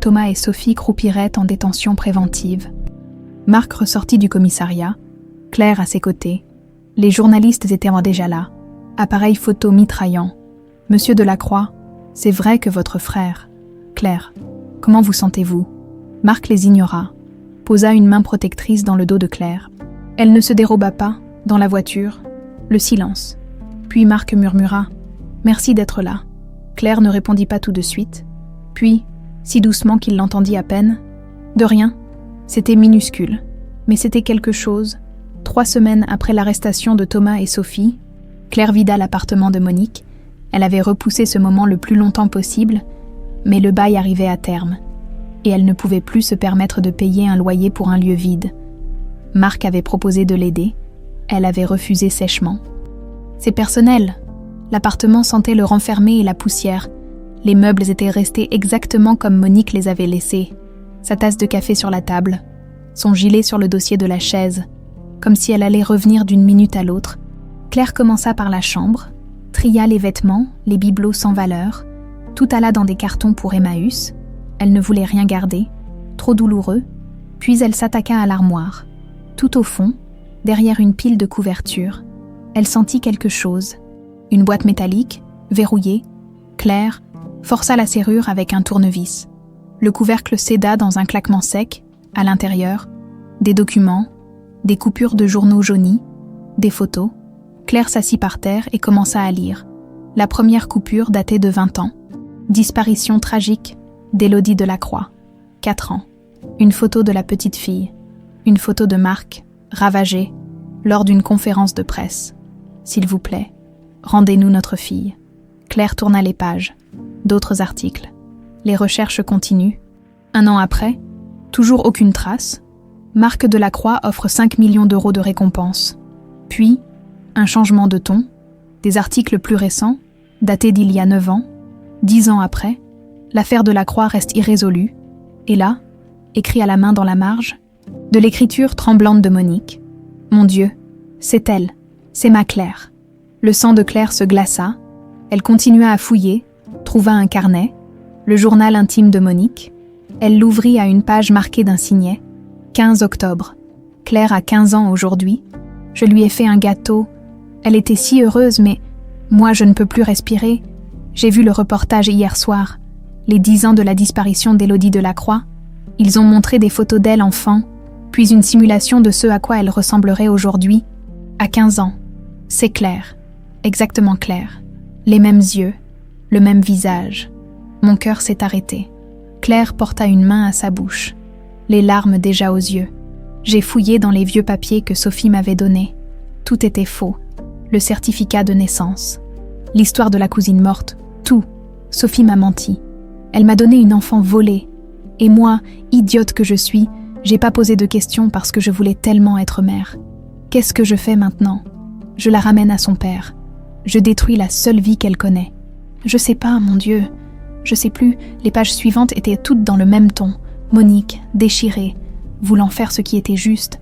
Thomas et Sophie croupiraient en détention préventive. Marc ressortit du commissariat, Claire à ses côtés. Les journalistes étaient déjà là, appareil photo mitraillant. « Monsieur Delacroix, c'est vrai que votre frère... » « Claire, comment vous sentez-vous » Marc les ignora, posa une main protectrice dans le dos de Claire. Elle ne se déroba pas, dans la voiture. Le silence. Puis Marc murmura « Merci d'être là ». Claire ne répondit pas tout de suite. Puis, si doucement qu'il l'entendit à peine, « De rien ». C'était minuscule, mais c'était quelque chose. 3 semaines après l'arrestation de Thomas et Sophie, Claire vida l'appartement de Monique. Elle avait repoussé ce moment le plus longtemps possible, mais le bail arrivait à terme, et elle ne pouvait plus se permettre de payer un loyer pour un lieu vide. Marc avait proposé de l'aider, elle avait refusé sèchement. C'est personnel. L'appartement sentait le renfermé et la poussière. Les meubles étaient restés exactement comme Monique les avait laissés. Sa tasse de café sur la table, son gilet sur le dossier de la chaise, comme si elle allait revenir d'une minute à l'autre. Claire commença par la chambre, tria les vêtements, les bibelots sans valeur. Tout alla dans des cartons pour Emmaüs. Elle ne voulait rien garder, trop douloureux. Puis elle s'attaqua à l'armoire. Tout au fond, derrière une pile de couvertures, elle sentit quelque chose. Une boîte métallique, verrouillée. Claire força la serrure avec un tournevis. Le couvercle céda dans un claquement sec. À l'intérieur, des documents, des coupures de journaux jaunis, des photos. Claire s'assit par terre et commença à lire. La première coupure datait de 20 ans. Disparition tragique d'Élodie Delacroix, 4 ans. Une photo de la petite fille. Une photo de Marc, ravagé, lors d'une conférence de presse. S'il vous plaît, rendez-nous notre fille. Claire tourna les pages. D'autres articles. Les recherches continuent. 1 an après, toujours aucune trace. Marc Delacroix offre 5 millions d'euros de récompense. Puis, un changement de ton. Des articles plus récents, datés d'il y a 9 ans. 10 ans après, l'affaire Delacroix reste irrésolue. Et là, écrit à la main dans la marge, de l'écriture tremblante de Monique. « Mon Dieu, c'est elle, c'est ma Claire. » Le sang de Claire se glaça. Elle continua à fouiller, trouva un carnet, le journal intime de Monique. Elle l'ouvrit à une page marquée d'un signet. 15 octobre. Claire a 15 ans aujourd'hui. Je lui ai fait un gâteau. Elle était si heureuse, mais Moi, je ne peux plus respirer. J'ai vu le reportage hier soir. Les 10 ans de la disparition d'Élodie Delacroix. Ils ont montré des photos d'elle enfant, puis une simulation de ce à quoi elle ressemblerait aujourd'hui, à 15 ans. C'est Claire, exactement Claire. Les mêmes yeux, le même visage. Mon cœur s'est arrêté. Claire porta une main à sa bouche, les larmes déjà aux yeux. J'ai fouillé dans les vieux papiers que Sophie m'avait donnés. Tout était faux. Le certificat de naissance, l'histoire de la cousine morte, tout. Sophie m'a menti. Elle m'a donné une enfant volée. Et moi, idiote que je suis, j'ai pas posé de questions parce que je voulais tellement être mère. Qu'est-ce que je fais maintenant? Je la ramène à son père. Je détruis la seule vie qu'elle connaît. Je sais pas, mon Dieu. Je sais plus, les pages suivantes étaient toutes dans le même ton. Monique, déchirée, voulant faire ce qui était juste,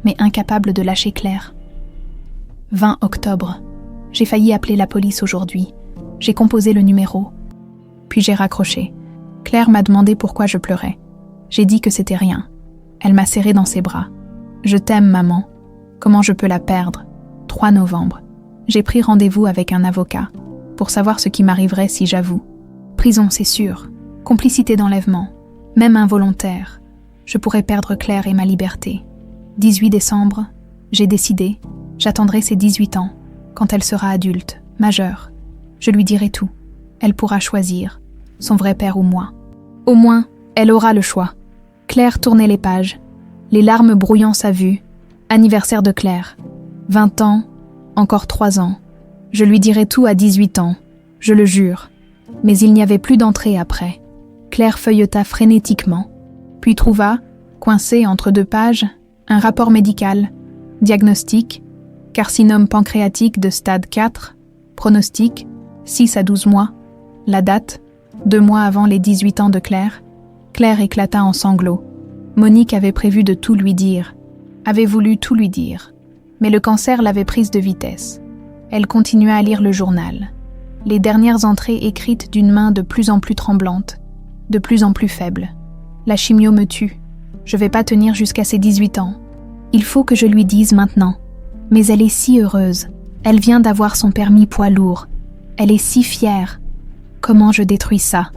mais incapable de lâcher Claire. 20 octobre. J'ai failli appeler la police aujourd'hui. J'ai composé le numéro. Puis j'ai raccroché. Claire m'a demandé pourquoi je pleurais. J'ai dit que c'était rien. Elle m'a serré dans ses bras. Je t'aime, maman. Comment je peux la perdre? 3 novembre. J'ai pris rendez-vous avec un avocat pour savoir ce qui m'arriverait si j'avoue. Prison, c'est sûr. Complicité d'enlèvement. Même involontaire. Je pourrais perdre Claire et ma liberté. 18 décembre, j'ai décidé. J'attendrai ses 18 ans. Quand elle sera adulte, majeure. Je lui dirai tout. Elle pourra choisir, son vrai père ou moi. Au moins, elle aura le choix. Claire tournait les pages, les larmes brouillant sa vue. Anniversaire de Claire. 20 ans, encore 3 ans. Je lui dirai tout à 18 ans, je le jure. Mais il n'y avait plus d'entrée après. Claire feuilleta frénétiquement, puis trouva, coincé entre 2 pages, un rapport médical, diagnostic, carcinome pancréatique de stade 4, pronostic, 6 à 12 mois, la date, 2 mois avant les 18 ans de Claire. Claire éclata en sanglots. Monique avait prévu de tout lui dire, avait voulu tout lui dire, mais le cancer l'avait prise de vitesse. Elle continua à lire le journal, les dernières entrées écrites d'une main de plus en plus tremblante, de plus en plus faible. La chimio me tue. Je vais pas tenir jusqu'à ses 18 ans. Il faut que je lui dise maintenant. Mais elle est si heureuse. Elle vient d'avoir son permis poids lourd. Elle est si fière. Comment je détruis ça?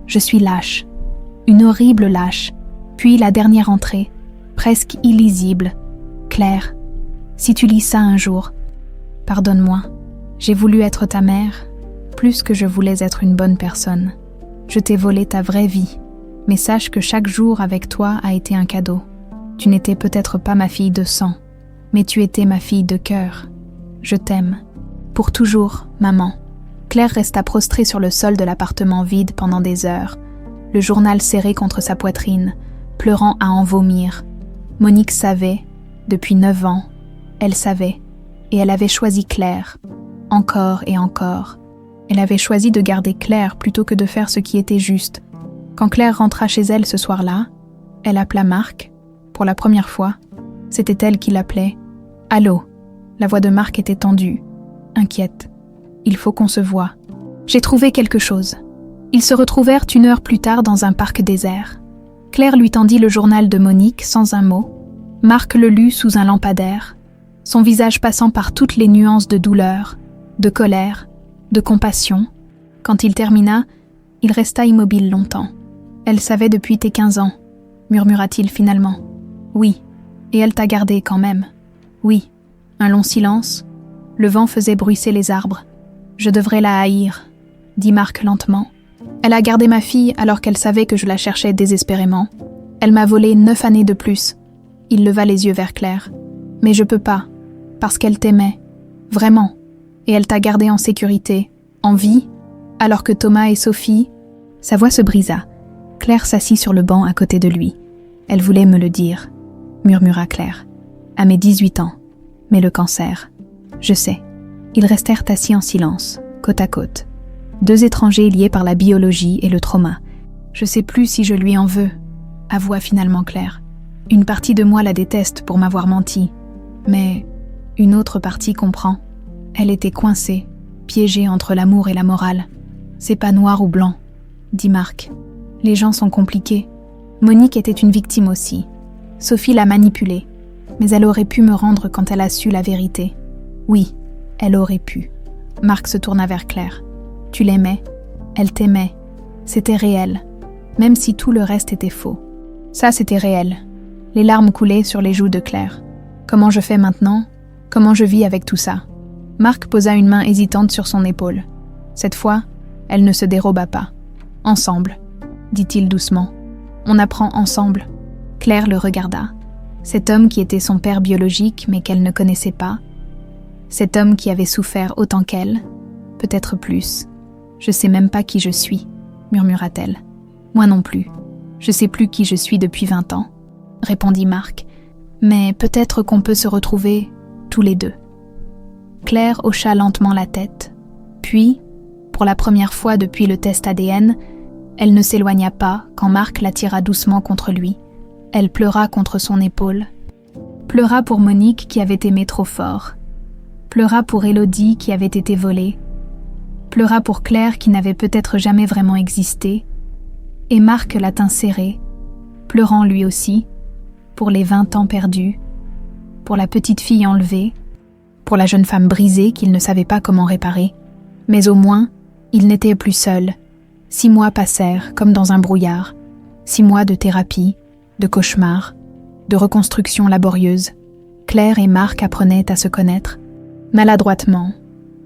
Je suis lâche. Une horrible lâche. Puis la dernière entrée, presque illisible. Claire, si tu lis ça un jour, pardonne-moi. J'ai voulu être ta mère, plus que je voulais être une bonne personne. Je t'ai volé ta vraie vie, mais sache que chaque jour avec toi a été un cadeau. Tu n'étais peut-être pas ma fille de sang, mais tu étais ma fille de cœur. Je t'aime. Pour toujours, maman. Claire resta prostrée sur le sol de l'appartement vide pendant des heures, le journal serré contre sa poitrine, pleurant à en vomir. Monique savait, depuis 9 ans, elle savait, et elle avait choisi Claire, encore et encore. Elle avait choisi de garder Claire plutôt que de faire ce qui était juste. Quand Claire rentra chez elle ce soir-là, elle appela Marc, pour la première fois. C'était elle qui l'appelait. « Allô ?» La voix de Marc était tendue, inquiète. « Il faut qu'on se voie. » J'ai trouvé quelque chose. Ils se retrouvèrent 1 heure plus tard dans un parc désert. Claire lui tendit le journal de Monique sans un mot. Marc le lut sous un lampadaire, son visage passant par toutes les nuances de douleur, de colère, de compassion. Quand il termina, il resta immobile longtemps. « Elle savait depuis tes 15 ans, murmura-t-il finalement. « Oui, et elle t'a gardé quand même. » « Oui. » Un long silence. Le vent faisait bruisser les arbres. « Je devrais la haïr, » dit Marc lentement. « Elle a gardé ma fille alors qu'elle savait que je la cherchais désespérément. Elle m'a volé 9 années de plus. » Il leva les yeux vers Claire. « Mais je peux pas, parce qu'elle t'aimait. Vraiment. Et elle t'a gardé en sécurité, en vie, alors que Thomas et Sophie... » Sa voix se brisa. Claire s'assit sur le banc à côté de lui. « Elle voulait me le dire, » murmura Claire. « À mes 18 ans. Mais le cancer. Je sais. » Ils restèrent assis en silence, côte à côte. 2 étrangers liés par la biologie et le trauma. « Je sais plus si je lui en veux, » avoua finalement Claire. « Une partie de moi la déteste pour m'avoir menti. Mais une autre partie comprend. Elle était coincée, piégée entre l'amour et la morale. C'est pas noir ou blanc, » dit Marc. « Les gens sont compliqués. Monique était une victime aussi. Sophie l'a manipulée. Mais elle aurait pu me rendre quand elle a su la vérité. Oui, elle aurait pu. Marc se tourna vers Claire. Tu l'aimais, elle t'aimait, c'était réel, même si tout le reste était faux. Ça, c'était réel. Les larmes coulaient sur les joues de Claire. Comment je fais maintenant? Comment je vis avec tout ça? Marc posa une main hésitante sur son épaule. Cette fois, elle ne se déroba pas. Ensemble, dit-il doucement. On apprend ensemble. Claire le regarda. Cet homme qui était son père biologique mais qu'elle ne connaissait pas. Cet homme qui avait souffert autant qu'elle, peut-être plus. Je sais même pas qui je suis, murmura-t-elle. Moi non plus. Je sais plus qui je suis depuis 20 ans, répondit Marc. Mais peut-être qu'on peut se retrouver tous les deux. Claire hocha lentement la tête. Puis, pour la première fois depuis le test ADN, elle ne s'éloigna pas quand Marc la tira doucement contre lui. Elle pleura contre son épaule. Pleura pour Monique qui avait aimé trop fort. Pleura pour Élodie qui avait été volée. Pleura pour Claire qui n'avait peut-être jamais vraiment existé. Et Marc la tint serrée, pleurant lui aussi, pour les 20 ans perdus, pour la petite fille enlevée, pour la jeune femme brisée qu'il ne savait pas comment réparer. Mais au moins, il n'était plus seul. 6 mois passèrent comme dans un brouillard. 6 mois de thérapie, de cauchemars, de reconstruction laborieuse. Claire et Marc apprenaient à se connaître, maladroitement,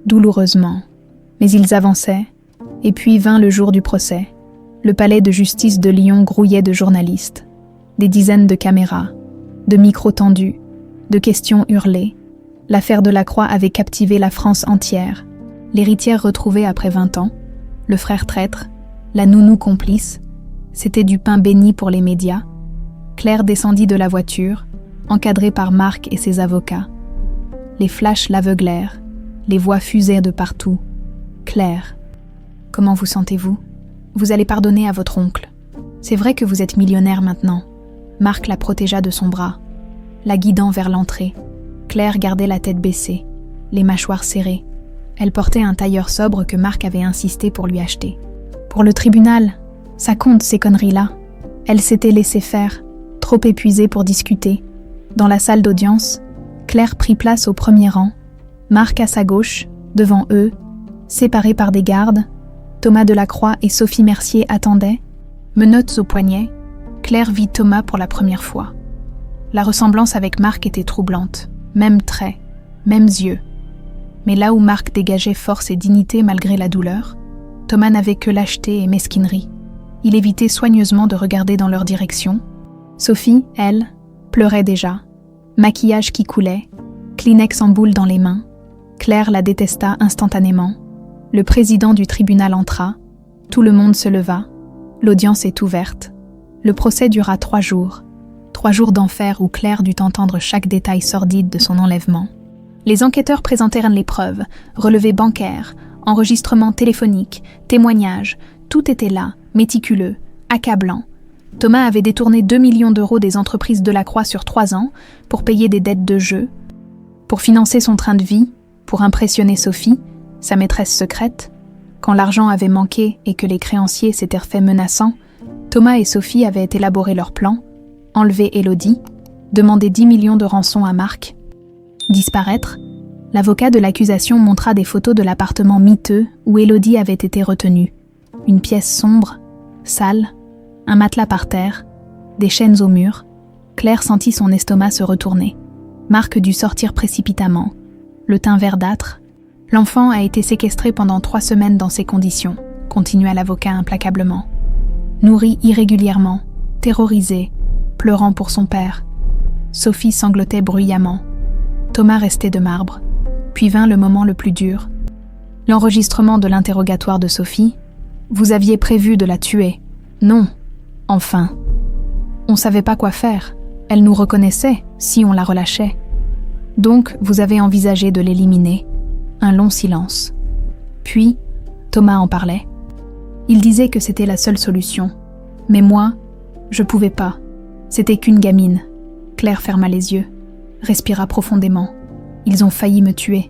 douloureusement. Mais ils avançaient, et puis vint le jour du procès. Le palais de justice de Lyon grouillait de journalistes. Des dizaines de caméras, de micros tendus, de questions hurlées. L'affaire Delacroix avait captivé la France entière. L'héritière retrouvée après 20 ans, le frère traître, la nounou complice, c'était du pain béni pour les médias. Claire descendit de la voiture, encadrée par Marc et ses avocats. Les flashs l'aveuglèrent, les voix fusaient de partout. Claire, comment vous sentez-vous? Vous allez pardonner à votre oncle. C'est vrai que vous êtes millionnaire maintenant. Marc la protégea de son bras, la guidant vers l'entrée. Claire gardait la tête baissée, les mâchoires serrées. Elle portait un tailleur sobre que Marc avait insisté pour lui acheter. Pour le tribunal, ça compte ces conneries-là. Elle s'était laissée faire, trop épuisée pour discuter. Dans la salle d'audience, Claire prit place au premier rang, Marc à sa gauche, devant eux, séparés par des gardes. Thomas Delacroix et Sophie Mercier attendaient. Menottes au poignet, Claire vit Thomas pour la première fois. La ressemblance avec Marc était troublante. Mêmes traits, mêmes yeux. Mais là où Marc dégageait force et dignité malgré la douleur, Thomas n'avait que lâcheté et mesquinerie. Il évitait soigneusement de regarder dans leur direction. Sophie, elle, pleurait déjà. Maquillage qui coulait, Kleenex en boule dans les mains. Claire la détesta instantanément. Le président du tribunal entra. Tout le monde se leva. L'audience est ouverte. Le procès dura 3 jours. 3 jours d'enfer où Claire dut entendre chaque détail sordide de son enlèvement. Les enquêteurs présentèrent les preuves, relevés bancaires, enregistrements téléphoniques, témoignages. Tout était là, méticuleux, accablant. Thomas avait détourné 2 millions d'euros des entreprises Delacroix sur 3 ans pour payer des dettes de jeu, pour financer son train de vie, pour impressionner Sophie, sa maîtresse secrète. Quand l'argent avait manqué et que les créanciers s'étaient fait menaçants, Thomas et Sophie avaient élaboré leur plan, enlever Élodie, demander 10 millions de rançon à Marc. Disparaître, l'avocat de l'accusation montra des photos de l'appartement miteux où Élodie avait été retenue. Une pièce sombre, sale, un matelas par terre, des chaînes au mur. Claire sentit son estomac se retourner. Marc dut sortir précipitamment, le teint verdâtre. L'enfant a été séquestré pendant 3 semaines dans ces conditions, continua l'avocat implacablement. Nourri irrégulièrement, terrorisé, pleurant pour son père. Sophie sanglotait bruyamment. Thomas restait de marbre. Puis vint le moment le plus dur. L'enregistrement de l'interrogatoire de Sophie. Vous aviez prévu de la tuer. Non. Enfin. On savait pas quoi faire. Elle nous reconnaissait si on la relâchait. Donc, vous avez envisagé de l'éliminer. Un long silence. Puis, Thomas en parlait. Il disait que c'était la seule solution. Mais moi, je pouvais pas. C'était qu'une gamine. Claire ferma les yeux, respira profondément. Ils ont failli me tuer.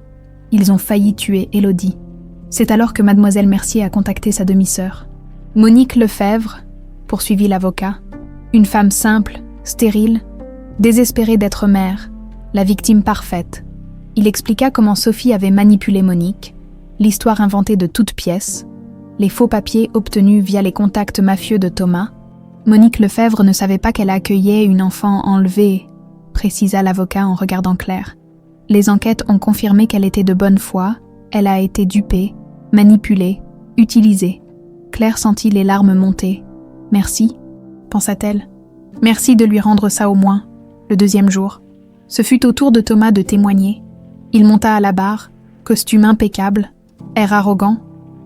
Ils ont failli tuer Élodie. C'est alors que mademoiselle Mercier a contacté sa demi-sœur. Monique Lefebvre, poursuivit l'avocat, une femme simple, stérile, désespérée d'être mère, la victime parfaite. Il expliqua comment Sophie avait manipulé Monique, l'histoire inventée de toutes pièces, les faux papiers obtenus via les contacts mafieux de Thomas. Monique Lefebvre ne savait pas qu'elle accueillait une enfant enlevée, précisa l'avocat en regardant Claire. Les enquêtes ont confirmé qu'elle était de bonne foi, elle a été dupée, manipulée, utilisée. Claire sentit les larmes monter. « Merci », pensa-t-elle. « Merci de lui rendre ça au moins, le deuxième jour. » Ce fut au tour de Thomas de témoigner. Il monta à la barre, costume impeccable, air arrogant,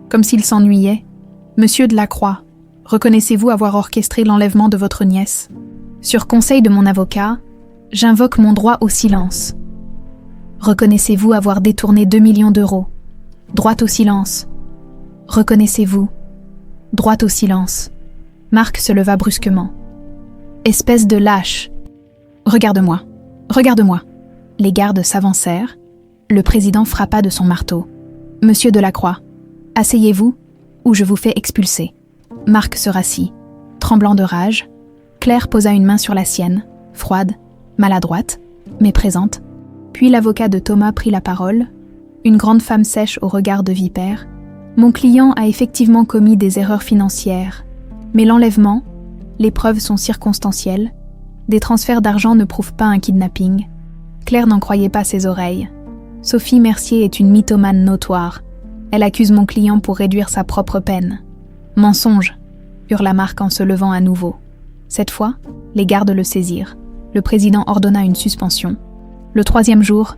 comme s'il s'ennuyait. « Monsieur de la Croix, reconnaissez-vous avoir orchestré l'enlèvement de votre nièce ? Sur conseil de mon avocat, j'invoque mon droit au silence. Reconnaissez-vous avoir détourné 2 millions d'euros ? Droit au silence. Reconnaissez-vous ? Droit au silence. » Marc se leva brusquement. « Espèce de lâche ! Regarde-moi, regarde-moi !» Les gardes s'avancèrent. Le président frappa de son marteau. « Monsieur Delacroix, asseyez-vous ou je vous fais expulser. » Marc se rassit. Tremblant de rage, Claire posa une main sur la sienne, froide, maladroite, mais présente. Puis l'avocat de Thomas prit la parole, une grande femme sèche au regard de vipère. « Mon client a effectivement commis des erreurs financières, mais l'enlèvement, les preuves sont circonstancielles. Des transferts d'argent ne prouvent pas un kidnapping. » Claire n'en croyait pas ses oreilles. Sophie Mercier est une mythomane notoire. Elle accuse mon client pour réduire sa propre peine. « Mensonge !» hurla Marc en se levant à nouveau. Cette fois, les gardes le saisirent. Le président ordonna une suspension. Le 3e jour,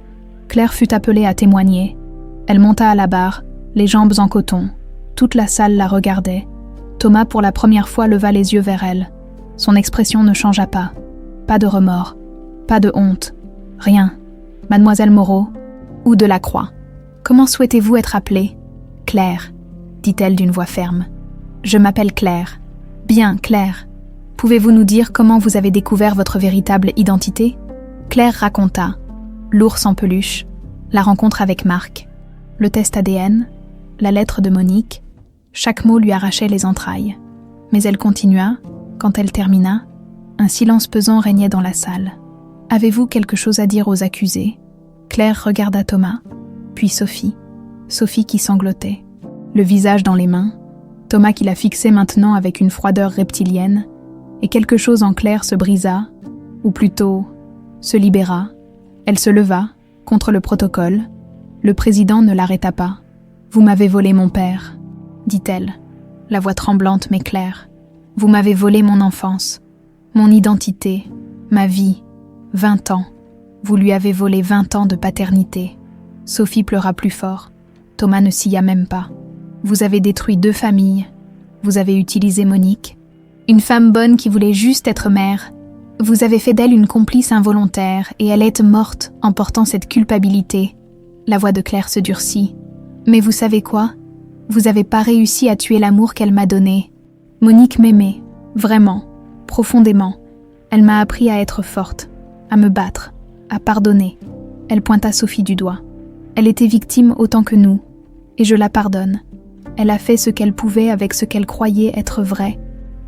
Claire fut appelée à témoigner. Elle monta à la barre, les jambes en coton. Toute la salle la regardait. Thomas, pour la première fois, leva les yeux vers elle. Son expression ne changea pas. Pas de remords, pas de honte, rien. « Mademoiselle Moreau ou Delacroix, comment souhaitez-vous être appelée ? » « Claire, » dit-elle d'une voix ferme. « Je m'appelle Claire. »« Bien, Claire. Pouvez-vous nous dire comment vous avez découvert votre véritable identité ?» Claire raconta. L'ours en peluche, la rencontre avec Marc, le test ADN, la lettre de Monique. Chaque mot lui arrachait les entrailles. Mais elle continua. Quand elle termina, un silence pesant régnait dans la salle. « Avez-vous quelque chose à dire aux accusés ?» Claire regarda Thomas, puis Sophie. Sophie qui sanglotait, le visage dans les mains. Thomas qui la fixait maintenant avec une froideur reptilienne. Et quelque chose en Claire se brisa, ou plutôt, se libéra. Elle se leva, contre le protocole. Le président ne l'arrêta pas. « Vous m'avez volé mon père », dit-elle, la voix tremblante mais claire. « Vous m'avez volé mon enfance, mon identité, ma vie, 20 ans. Vous lui avez volé 20 ans de paternité. » Sophie pleura plus fort. Thomas ne s'y a même pas. « Vous avez détruit 2 familles. Vous avez utilisé Monique, une femme bonne qui voulait juste être mère. Vous avez fait d'elle une complice involontaire et elle est morte en portant cette culpabilité. » La voix de Claire se durcit. « Mais vous savez quoi ? Vous n'avez pas réussi à tuer l'amour qu'elle m'a donné. Monique m'aimait, vraiment, profondément. Elle m'a appris à être forte, à me battre, à pardonner. » Elle pointa Sophie du doigt. « Elle était victime autant que nous, et je la pardonne. Elle a fait ce qu'elle pouvait avec ce qu'elle croyait être vrai. »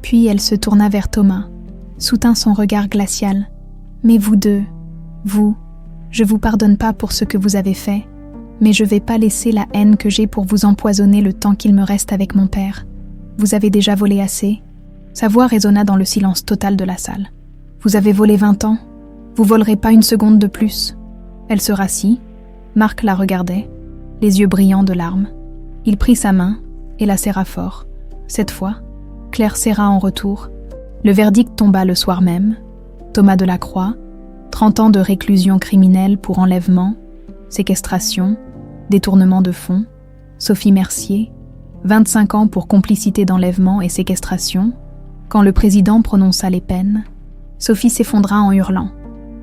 Puis elle se tourna vers Thomas, soutint son regard glacial. « Mais vous deux, vous, je vous pardonne pas pour ce que vous avez fait, mais je vais pas laisser la haine que j'ai pour vous empoisonner le temps qu'il me reste avec mon père. Vous avez déjà volé assez ?» Sa voix résonna dans le silence total de la salle. « Vous avez volé 20 ans, vous volerez pas une seconde de plus. » Elle se rassit. Marc la regardait, les yeux brillants de larmes. Il prit sa main et la serra fort. Cette fois, Claire serra en retour. Le verdict tomba le soir même. Thomas Delacroix, 30 ans de réclusion criminelle pour enlèvement, séquestration, détournement de fonds. Sophie Mercier, 25 ans pour complicité d'enlèvement et séquestration. Quand le président prononça les peines, Sophie s'effondra en hurlant.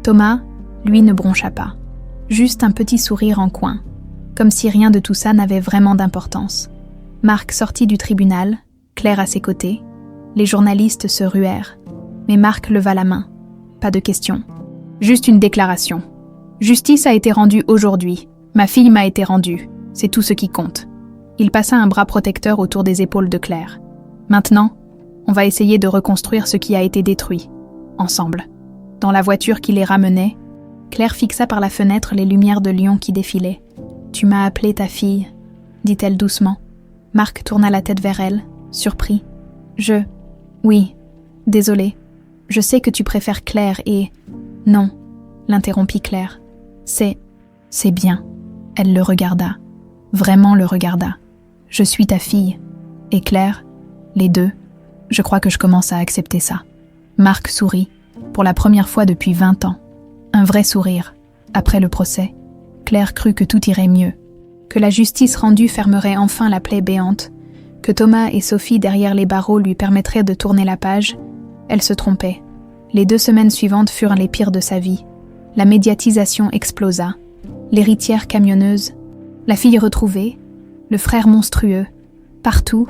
Thomas, lui, ne broncha pas. Juste un petit sourire en coin, comme si rien de tout ça n'avait vraiment d'importance. Marc sortit du tribunal, Claire à ses côtés. Les journalistes se ruèrent, mais Marc leva la main. Pas de question. Juste une déclaration. Justice a été rendue aujourd'hui. Ma fille m'a été rendue. C'est tout ce qui compte. Il passa un bras protecteur autour des épaules de Claire. Maintenant, on va essayer de reconstruire ce qui a été détruit, ensemble. Dans la voiture qui les ramenait, Claire fixa par la fenêtre les lumières de Lyon qui défilaient. « Tu m'as appelée ta fille. dit-elle doucement. Marc tourna la tête vers elle, surpris. Oui, désolé. Je sais que tu préfères Claire et... Non, l'interrompit Claire. C'est bien. Elle le regarda. Vraiment le regarda. Je suis ta fille. Et Claire, les deux, je crois que je commence à accepter ça. Marc sourit, pour la première fois depuis 20 ans. Un vrai sourire. Après le procès, Claire crut que tout irait mieux, que la justice rendue fermerait enfin la plaie béante, que Thomas et Sophie derrière les barreaux lui permettraient de tourner la page. Elle se trompait. Les 2 semaines suivantes furent les pires de sa vie. La médiatisation explosa. L'héritière camionneuse, la fille retrouvée, le frère monstrueux, partout,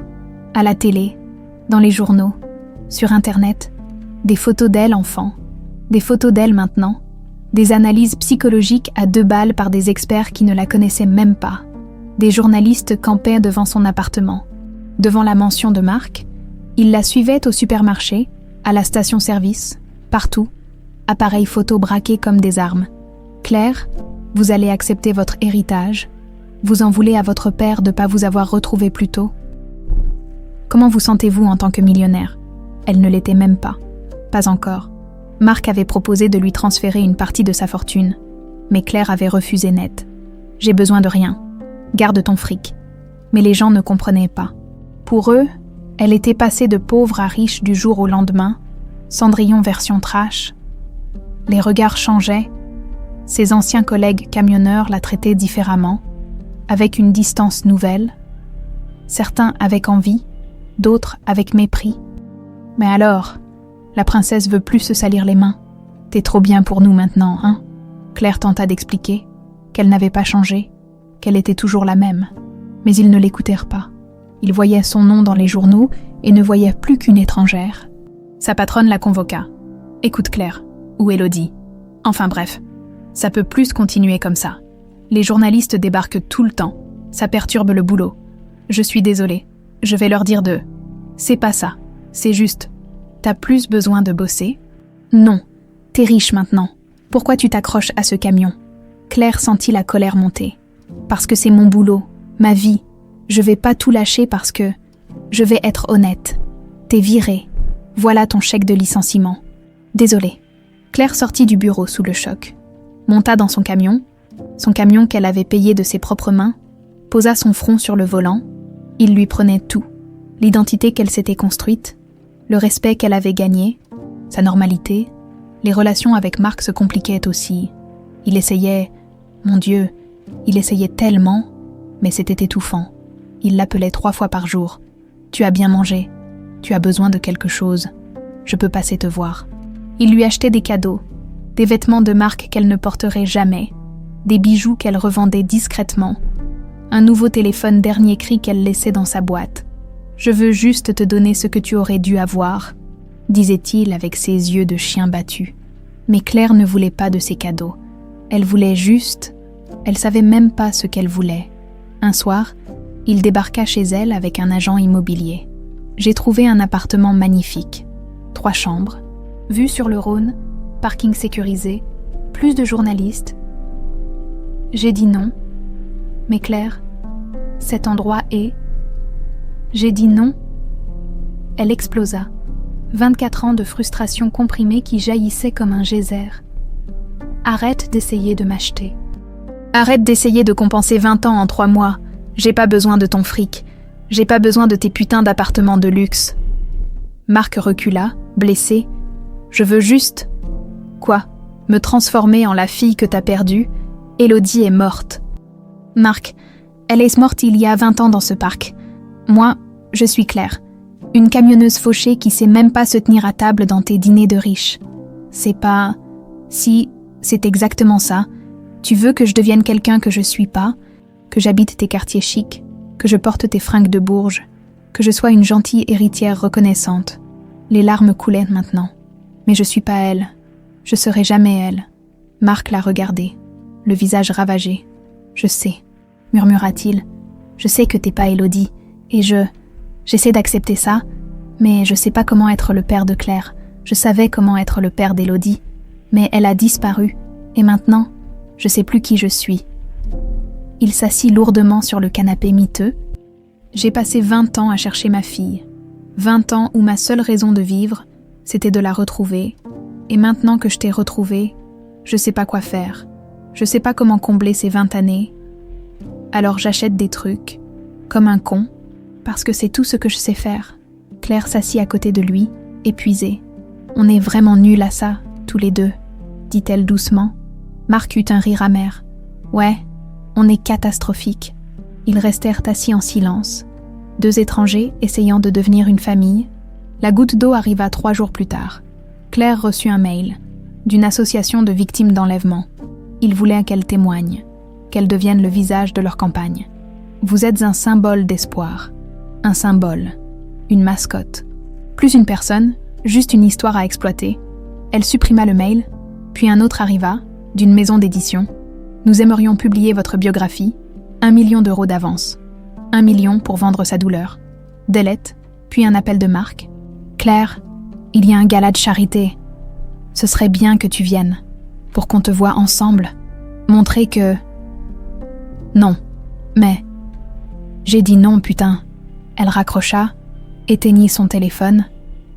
à la télé, dans les journaux, sur Internet, des photos d'elle enfant, des photos d'elle maintenant, des analyses psychologiques à 2 balles par des experts qui ne la connaissaient même pas. Des journalistes campaient devant son appartement. Devant la mansion de Marc, ils la suivaient au supermarché, à la station-service, partout, appareils photo braqués comme des armes. Claire, vous allez accepter votre héritage. Vous en voulez à votre père de ne pas vous avoir retrouvé plus tôt? Comment vous sentez-vous en tant que millionnaire? Elle ne l'était même pas. Pas encore. Marc avait proposé de lui transférer une partie de sa fortune, mais Claire avait refusé net. J'ai besoin de rien. Garde ton fric. Mais les gens ne comprenaient pas. Pour eux, elle était passée de pauvre à riche du jour au lendemain, Cendrillon version trash. Les regards changeaient. Ses anciens collègues camionneurs la traitaient différemment, avec une distance nouvelle. Certains avec envie, d'autres avec mépris. Mais alors, la princesse veut plus se salir les mains. T'es trop bien pour nous maintenant, hein? Claire tenta d'expliquer qu'elle n'avait pas changé, qu'elle était toujours la même. Mais ils ne l'écoutèrent pas. Ils voyaient son nom dans les journaux et ne voyaient plus qu'une étrangère. Sa patronne la convoqua. « Écoute Claire, ou Élodie. Enfin bref, ça peut plus continuer comme ça. Les journalistes débarquent tout le temps. Ça perturbe le boulot. Je suis désolée. Je vais leur dire de... C'est pas ça. C'est juste... T'as plus besoin de bosser? Non. T'es riche maintenant. Pourquoi tu t'accroches à ce camion? Claire sentit la colère monter. Parce que c'est mon boulot, ma vie. Je vais pas tout lâcher parce que... Je vais être honnête. T'es virée. Voilà ton chèque de licenciement. Désolée. Claire sortit du bureau sous le choc. Monta dans son camion qu'elle avait payé de ses propres mains, posa son front sur le volant. Il lui prenait tout. L'identité qu'elle s'était construite, le respect qu'elle avait gagné, sa normalité. Les relations avec Marc se compliquaient aussi. Il essayait... Mon Dieu, il essayait tellement, mais c'était étouffant. Il l'appelait 3 fois par jour. « Tu as bien mangé. Tu as besoin de quelque chose. Je peux passer te voir. » Il lui achetait des cadeaux, des vêtements de marque qu'elle ne porterait jamais, des bijoux qu'elle revendait discrètement, un nouveau téléphone dernier cri qu'elle laissait dans sa boîte. « Je veux juste te donner ce que tu aurais dû avoir », disait-il avec ses yeux de chien battu. Mais Claire ne voulait pas de ces cadeaux. Elle voulait juste... Elle savait même pas ce qu'elle voulait. Un soir, il débarqua chez elle avec un agent immobilier. « J'ai trouvé un appartement magnifique. 3 chambres, vue sur le Rhône, parking sécurisé, plus de journalistes. » J'ai dit non. Mais Claire, cet endroit est... J'ai dit non. Elle explosa. 24 ans de frustration comprimée qui jaillissait comme un geyser. Arrête d'essayer de m'acheter. Arrête d'essayer de compenser 20 ans en 3 mois. J'ai pas besoin de ton fric. J'ai pas besoin de tes putains d'appartements de luxe. Marc recula, blessé. Je veux juste... Quoi? Me transformer en la fille que t'as perdue? Élodie est morte. Marc, elle est morte il y a 20 ans dans ce parc. Moi, je suis Claire. Une camionneuse fauchée qui sait même pas se tenir à table dans tes dîners de riches. C'est pas... Si, c'est exactement ça. Tu veux que je devienne quelqu'un que je suis pas, que j'habite tes quartiers chics, que je porte tes fringues de Bourges, que je sois une gentille héritière reconnaissante. Les larmes coulaient maintenant. Mais je suis pas elle. Je serai jamais elle. Marc la regardait, le visage ravagé. Je sais, murmura-t-il. Je sais que t'es pas Élodie, et j'essaie d'accepter ça, mais je sais pas comment être le père de Claire. Je savais comment être le père d'Élodie, mais elle a disparu, et maintenant, je sais plus qui je suis. Il s'assit lourdement sur le canapé miteux. J'ai passé 20 ans à chercher ma fille. 20 ans où ma seule raison de vivre, c'était de la retrouver. Et maintenant que je t'ai retrouvée, je sais pas quoi faire. Je sais pas comment combler ces 20 années. Alors j'achète des trucs, comme un con, parce que c'est tout ce que je sais faire. Claire s'assit à côté de lui, épuisée. On est vraiment nuls à ça, tous les deux, dit-elle doucement. Marc eut un rire amer. Ouais, on est catastrophique. Ils restèrent assis en silence. Deux étrangers essayant de devenir une famille. La goutte d'eau arriva 3 jours plus tard. Claire reçut un mail d'une association de victimes d'enlèvement. Ils voulaient qu'elle témoigne, qu'elle devienne le visage de leur campagne. Vous êtes un symbole d'espoir. Un symbole. Une mascotte. Plus une personne, juste une histoire à exploiter. Elle supprima le mail, puis un autre arriva, d'une maison d'édition. Nous aimerions publier votre biographie, 1 million d'euros d'avance. 1 million pour vendre sa douleur. Delette, puis un appel de Marc. Claire, il y a un gala de charité. Ce serait bien que tu viennes, pour qu'on te voie ensemble. Montrer que... Non, mais... J'ai dit non, putain. Elle raccrocha, éteignit son téléphone,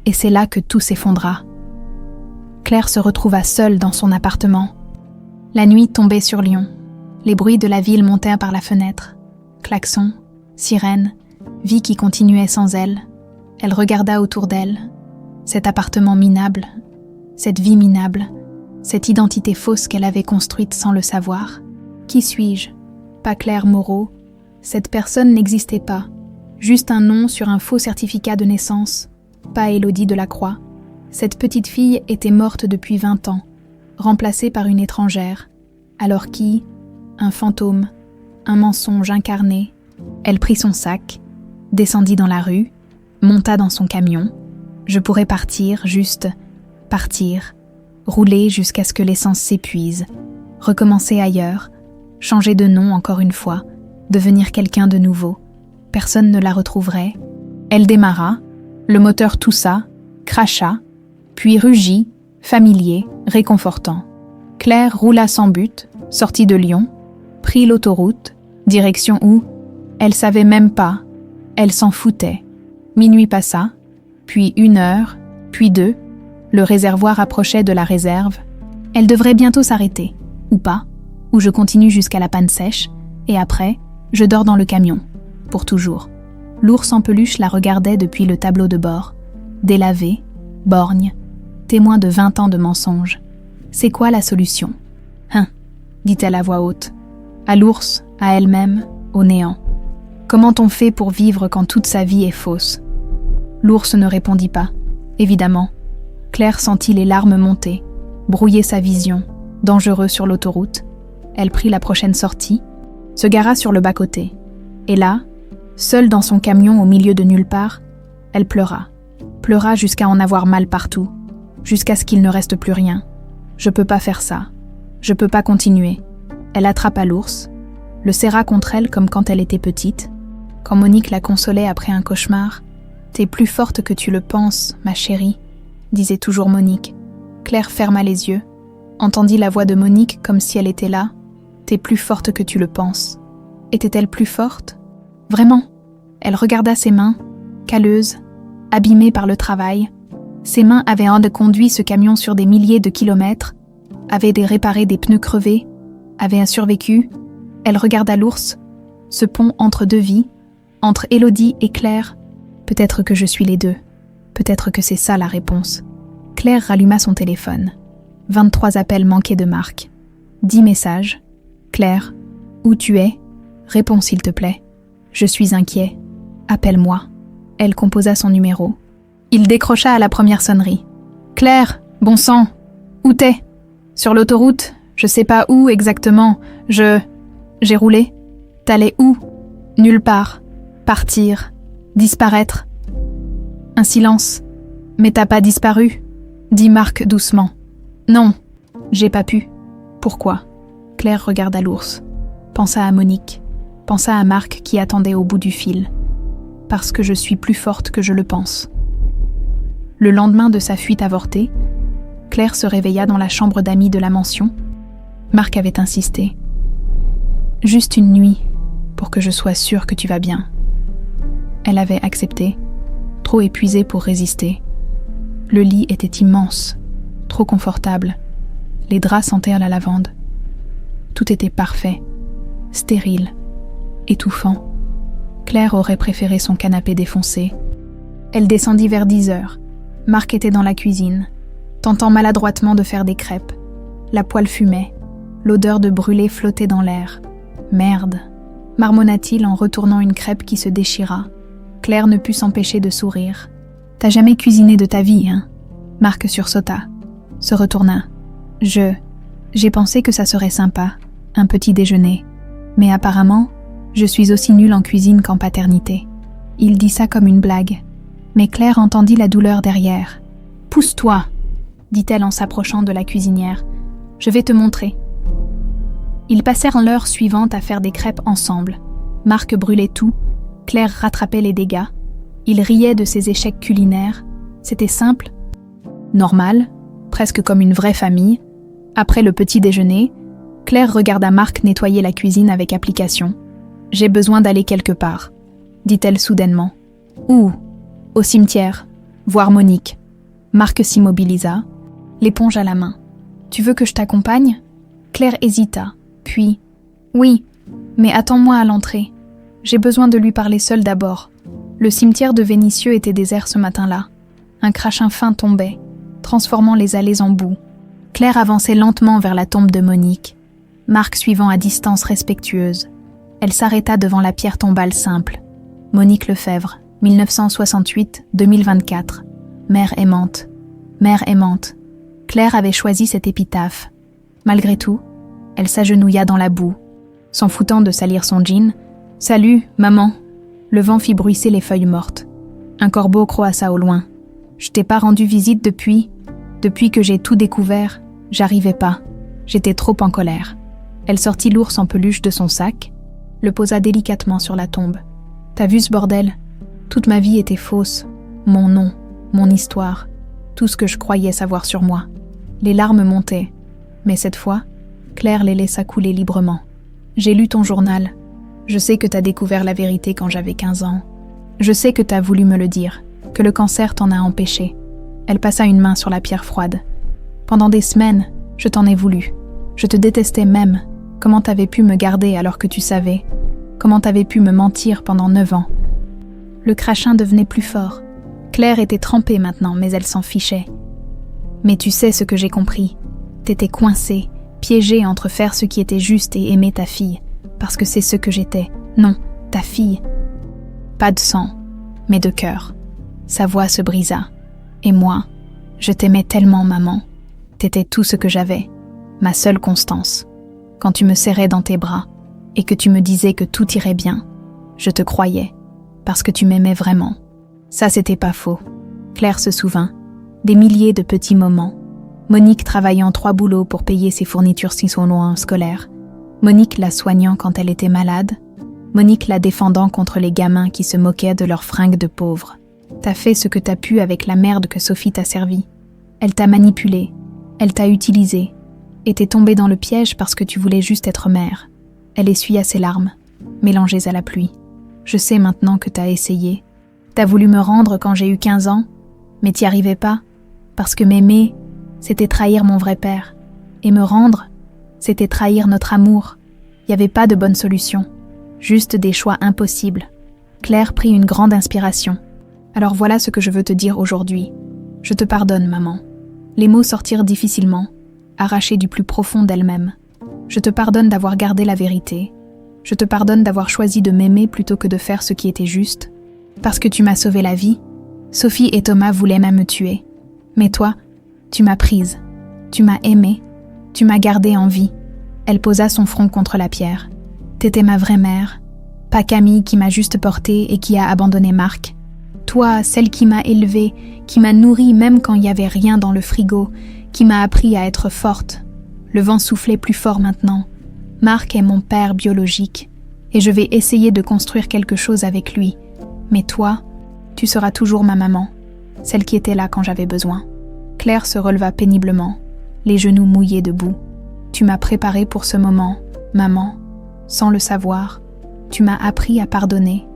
et c'est là que tout s'effondra. Claire se retrouva seule dans son appartement. La nuit tombait sur Lyon. Les bruits de la ville montaient par la fenêtre. Klaxons, sirènes, vie qui continuait sans elle. Elle regarda autour d'elle. Cet appartement minable, cette vie minable, cette identité fausse qu'elle avait construite sans le savoir. Qui suis-je? Pas Claire Moreau. Cette personne n'existait pas. Juste un nom sur un faux certificat de naissance. Pas Élodie Delacroix. Cette petite fille était morte depuis 20 ans, remplacée par une étrangère. Alors qui? Un fantôme, un mensonge incarné. Elle prit son sac, descendit dans la rue, monta dans son camion. Je pourrais partir, juste partir, rouler jusqu'à ce que l'essence s'épuise, recommencer ailleurs, changer de nom encore une fois, devenir quelqu'un de nouveau. Personne ne la retrouverait. Elle démarra, le moteur toussa, cracha, puis rugit, familier, réconfortant. Claire roula sans but, sortit de Lyon, prit l'autoroute, direction où? Elle savait même pas, elle s'en foutait. Minuit passa, puis 1 heure, puis 2, le réservoir approchait de la réserve. Elle devrait bientôt s'arrêter, ou pas, ou je continue jusqu'à la panne sèche, et après, je dors dans le camion, pour toujours. L'ours en peluche la regardait depuis le tableau de bord, délavé, borgne, témoin de 20 ans de mensonges. C'est quoi la solution? Hein, dit-elle à voix haute. À l'ours, à elle-même, au néant. Comment on fait pour vivre quand toute sa vie est fausse? L'ours ne répondit pas, évidemment. Claire sentit les larmes monter, brouiller sa vision, dangereux sur l'autoroute. Elle prit la prochaine sortie, se gara sur le bas-côté. Et là, seule dans son camion au milieu de nulle part, elle pleura. Pleura jusqu'à en avoir mal partout, jusqu'à ce qu'il ne reste plus rien. Je peux pas faire ça. Je peux pas continuer. Elle attrapa l'ours, le serra contre elle comme quand elle était petite. Quand Monique la consolait après un cauchemar, « T'es plus forte que tu le penses, ma chérie », disait toujours Monique. Claire ferma les yeux, entendit la voix de Monique comme si elle était là. « T'es plus forte que tu le penses ». Était-elle plus forte? Vraiment? Elle regarda ses mains, calleuses, abîmées par le travail. Ses mains avaient conduit ce camion sur des milliers de kilomètres, avaient réparé des pneus crevés, avaient survécu. Elle regarda l'ours, ce pont entre deux vies, entre Élodie et Claire. Peut-être que je suis les deux. Peut-être que c'est ça la réponse. Claire ralluma son téléphone. 23 appels manqués de Marc. 10 messages. Claire, où tu es? Réponds s'il te plaît. Je suis inquiet. Appelle-moi. Elle composa son numéro. Il décrocha à la première sonnerie. Claire, bon sang, où t'es? Sur l'autoroute, je sais pas où exactement. J'ai roulé. T'allais où? Nulle part. Partir. Disparaître. Un silence. Mais t'as pas disparu? Dit Marc doucement. Non, j'ai pas pu. Pourquoi? Claire regarda l'ours. Pensa à Monique. Pensa à Marc qui attendait au bout du fil. Parce que je suis plus forte que je le pense. Le lendemain de sa fuite avortée, Claire se réveilla dans la chambre d'amis de la mansion. Marc avait insisté. Juste une nuit, pour que je sois sûre que tu vas bien. » Elle avait accepté, trop épuisée pour résister. Le lit était immense, trop confortable. Les draps sentaient la lavande. Tout était parfait, stérile, étouffant. Claire aurait préféré son canapé défoncé. Elle descendit vers 10 heures. Marc était dans la cuisine, tentant maladroitement de faire des crêpes. La poêle fumait, l'odeur de brûlé flottait dans l'air. « Merde !» marmonna-t-il en retournant une crêpe qui se déchira. Claire ne put s'empêcher de sourire. « T'as jamais cuisiné de ta vie, hein ?» Marc sursauta, se retourna. « J'ai pensé que ça serait sympa, un petit déjeuner. Mais apparemment, je suis aussi nulle en cuisine qu'en paternité. » Il dit ça comme une blague. Mais Claire entendit la douleur derrière. « Pousse-toi !» dit-elle en s'approchant de la cuisinière. « Je vais te montrer. » Ils passèrent l'heure suivante à faire des crêpes ensemble. Marc brûlait tout, Claire rattrapait les dégâts. Il riait de ses échecs culinaires. C'était simple, normal, presque comme une vraie famille. Après le petit déjeuner, Claire regarda Marc nettoyer la cuisine avec application. « J'ai besoin d'aller quelque part, » dit-elle soudainement. « Où ? Au cimetière, voir Monique. » Marc s'immobilisa, l'éponge à la main. « Tu veux que je t'accompagne ?» Claire hésita, puis « Oui, mais attends-moi à l'entrée. J'ai besoin de lui parler seule d'abord. » Le cimetière de Vénissieux était désert ce matin-là. Un crachin fin tombait, transformant les allées en boue. Claire avançait lentement vers la tombe de Monique, Marc suivant à distance respectueuse. Elle s'arrêta devant la pierre tombale simple. Monique Lefebvre, 1968-2024. Mère aimante. Mère aimante. Claire avait choisi cette épitaphe. Malgré tout, elle s'agenouilla dans la boue, s'en foutant de salir son jean. « Salut, maman !» Le vent fit bruisser les feuilles mortes. Un corbeau croassa au loin. « Je t'ai pas rendu visite depuis que j'ai tout découvert. J'arrivais pas. J'étais trop en colère. » Elle sortit l'ours en peluche de son sac, le posa délicatement sur la tombe. « T'as vu ce bordel ? Toute ma vie était fausse. Mon nom, mon histoire, tout ce que je croyais savoir sur moi. » Les larmes montaient, mais cette fois, Claire les laissa couler librement. « J'ai lu ton journal. Je sais que t'as découvert la vérité quand j'avais 15 ans. Je sais que t'as voulu me le dire, que le cancer t'en a empêché. » Elle passa une main sur la pierre froide. « Pendant des semaines, je t'en ai voulu. Je te détestais même. Comment t'avais pu me garder alors que tu savais ? Comment t'avais pu me mentir pendant 9 ans ? » Le crachin devenait plus fort. Claire était trempée maintenant, mais elle s'en fichait. « Mais tu sais ce que j'ai compris. T'étais coincée, piégée entre faire ce qui était juste et aimer ta fille. Parce que c'est ce que j'étais. Non, ta fille. » Pas de sang, mais de cœur. Sa voix se brisa. « Et moi, je t'aimais tellement, maman. T'étais tout ce que j'avais, ma seule constance. Quand tu me serrais dans tes bras et que tu me disais que tout irait bien, je te croyais, parce que tu m'aimais vraiment. » Ça, c'était pas faux. Claire se souvint. Des milliers de petits moments. Monique travaillant 3 boulots pour payer ses fournitures scolaires. Monique la soignant quand elle était malade. Monique la défendant contre les gamins qui se moquaient de leurs fringues de pauvres. T'as fait ce que t'as pu avec la merde que Sophie t'a servi. Elle t'a manipulé, elle t'a utilisé, et t'es tombée dans le piège parce que tu voulais juste être mère. Elle essuya ses larmes, mélangées à la pluie. Je sais maintenant que t'as essayé. T'as voulu me rendre quand j'ai eu 15 ans, mais t'y arrivais pas, parce que m'aimer, c'était trahir mon vrai père. Et me rendre, c'était trahir notre amour. Il n'y avait pas de bonne solution, juste des choix impossibles. Claire prit une grande inspiration. Alors voilà ce que je veux te dire aujourd'hui. Je te pardonne, maman. Les mots sortirent difficilement, arrachés du plus profond d'elle-même. Je te pardonne d'avoir gardé la vérité. Je te pardonne d'avoir choisi de m'aimer plutôt que de faire ce qui était juste. Parce que tu m'as sauvé la vie. Sophie et Thomas voulaient même me tuer. Mais toi, tu m'as prise. Tu m'as aimée. Tu m'as gardée en vie. Elle posa son front contre la pierre. T'étais ma vraie mère. Pas Camille qui m'a juste portée et qui a abandonné Marc. Toi, celle qui m'a élevée, qui m'a nourrie même quand il n'y avait rien dans le frigo, qui m'a appris à être forte. Le vent soufflait plus fort maintenant. Marc est mon père biologique et je vais essayer de construire quelque chose avec lui. Mais toi, tu seras toujours ma maman, celle qui était là quand j'avais besoin. Claire se releva péniblement, les genoux mouillés de boue. Tu m'as préparée pour ce moment, maman. sans le savoir, tu m'as appris à pardonner,